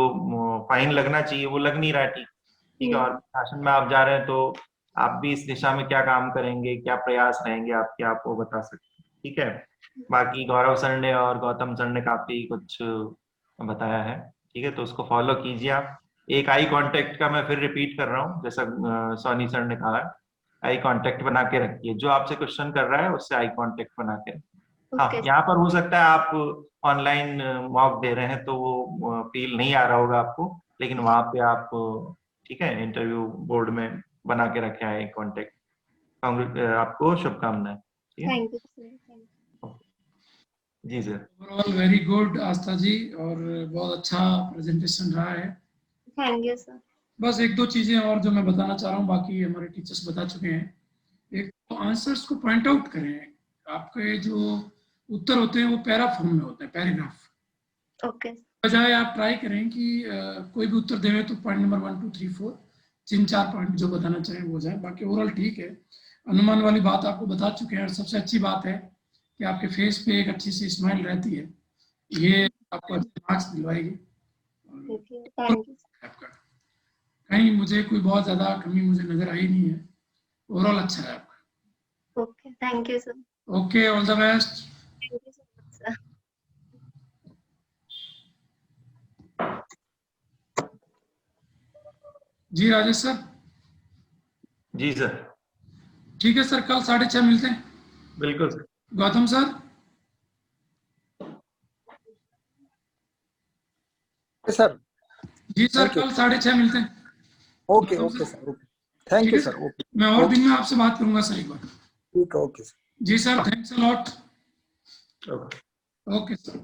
फाइन लगना चाहिए वो लग नहीं रहा है, ठीक है, और शासन में आप जा रहे हैं तो आप भी इस दिशा में क्या काम करेंगे, क्या प्रयास रहेंगे आपके, आप वो बता सकते हैं, ठीक है। बाकी गौरव सर ने और गौतम सर ने काफी कुछ बताया है, ठीक है, तो उसको फॉलो कीजिए आप। एक आई कांटेक्ट का मैं फिर रिपीट कर रहा हूँ, जैसा सोनी सर ने कहा है, आई कांटेक्ट बना के रखिए, जो आपसे क्वेश्चन कर रहा है उससे आई कांटेक्ट बना के रखिए। हाँ, यहाँ पर हो सकता है आप ऑनलाइन मॉक दे रहे हैं तो वो फील नहीं आ रहा होगा आपको, लेकिन वहां पे आप, ठीक है, इंटरव्यू बोर्ड में बना के रखे आई कांटेक्ट। आपको शुभकामनाएं। Thank you sir. जी sir. Overall very good Aastha ji, और बहुत अच्छा प्रेजेंटेशन रहा है। Thank you sir. बस एक दो चीजें और जो मैं बताना चाह रहा हूँ, बाकी हमारे टीचर्स बता चुके हैं। एक तो आंसर्स को पॉइंट आउट करें, आपके जो उत्तर होते हैं वो पैरा फॉर्म में होते हैं, पैराग्राफ। ओके। बजाय आप ट्राई करें कि कोई भी उत्तर देवे तो पॉइंट नंबर 1 2 3 4 3 4 पॉइंट जो बताना चाहें वो जाए। बाकी ओवरऑल ठीक है, अनुमान वाली बात आपको बता चुके हैं, और सबसे अच्छी बात है कि आपके फेस पे एक अच्छी सी स्माइल रहती है, ये आपको अच्छे मार्क्स दिलवाएगी। Thank you. आपका कहीं मुझे कोई बहुत ज्यादा कमी मुझे नजर आई नहीं है, ओवरऑल अच्छा है आपका। Okay, thank you sir. Okay, all the best. Thank you so much sir. जी राजेश सर। जी सर। ठीक है सर, कल 6:30 मिलते हैं। बिल्कुल सर। गौतम सर। सर जी सर, कल 6:30 मिलते हैं। Okay okay sir, okay, thank you sir. Okay, मैं और दिन में आपसे बात करूंगा सर एक बार। ठीक है, ओके सर। जी sir, thanks a lot. Okay. Okay sir.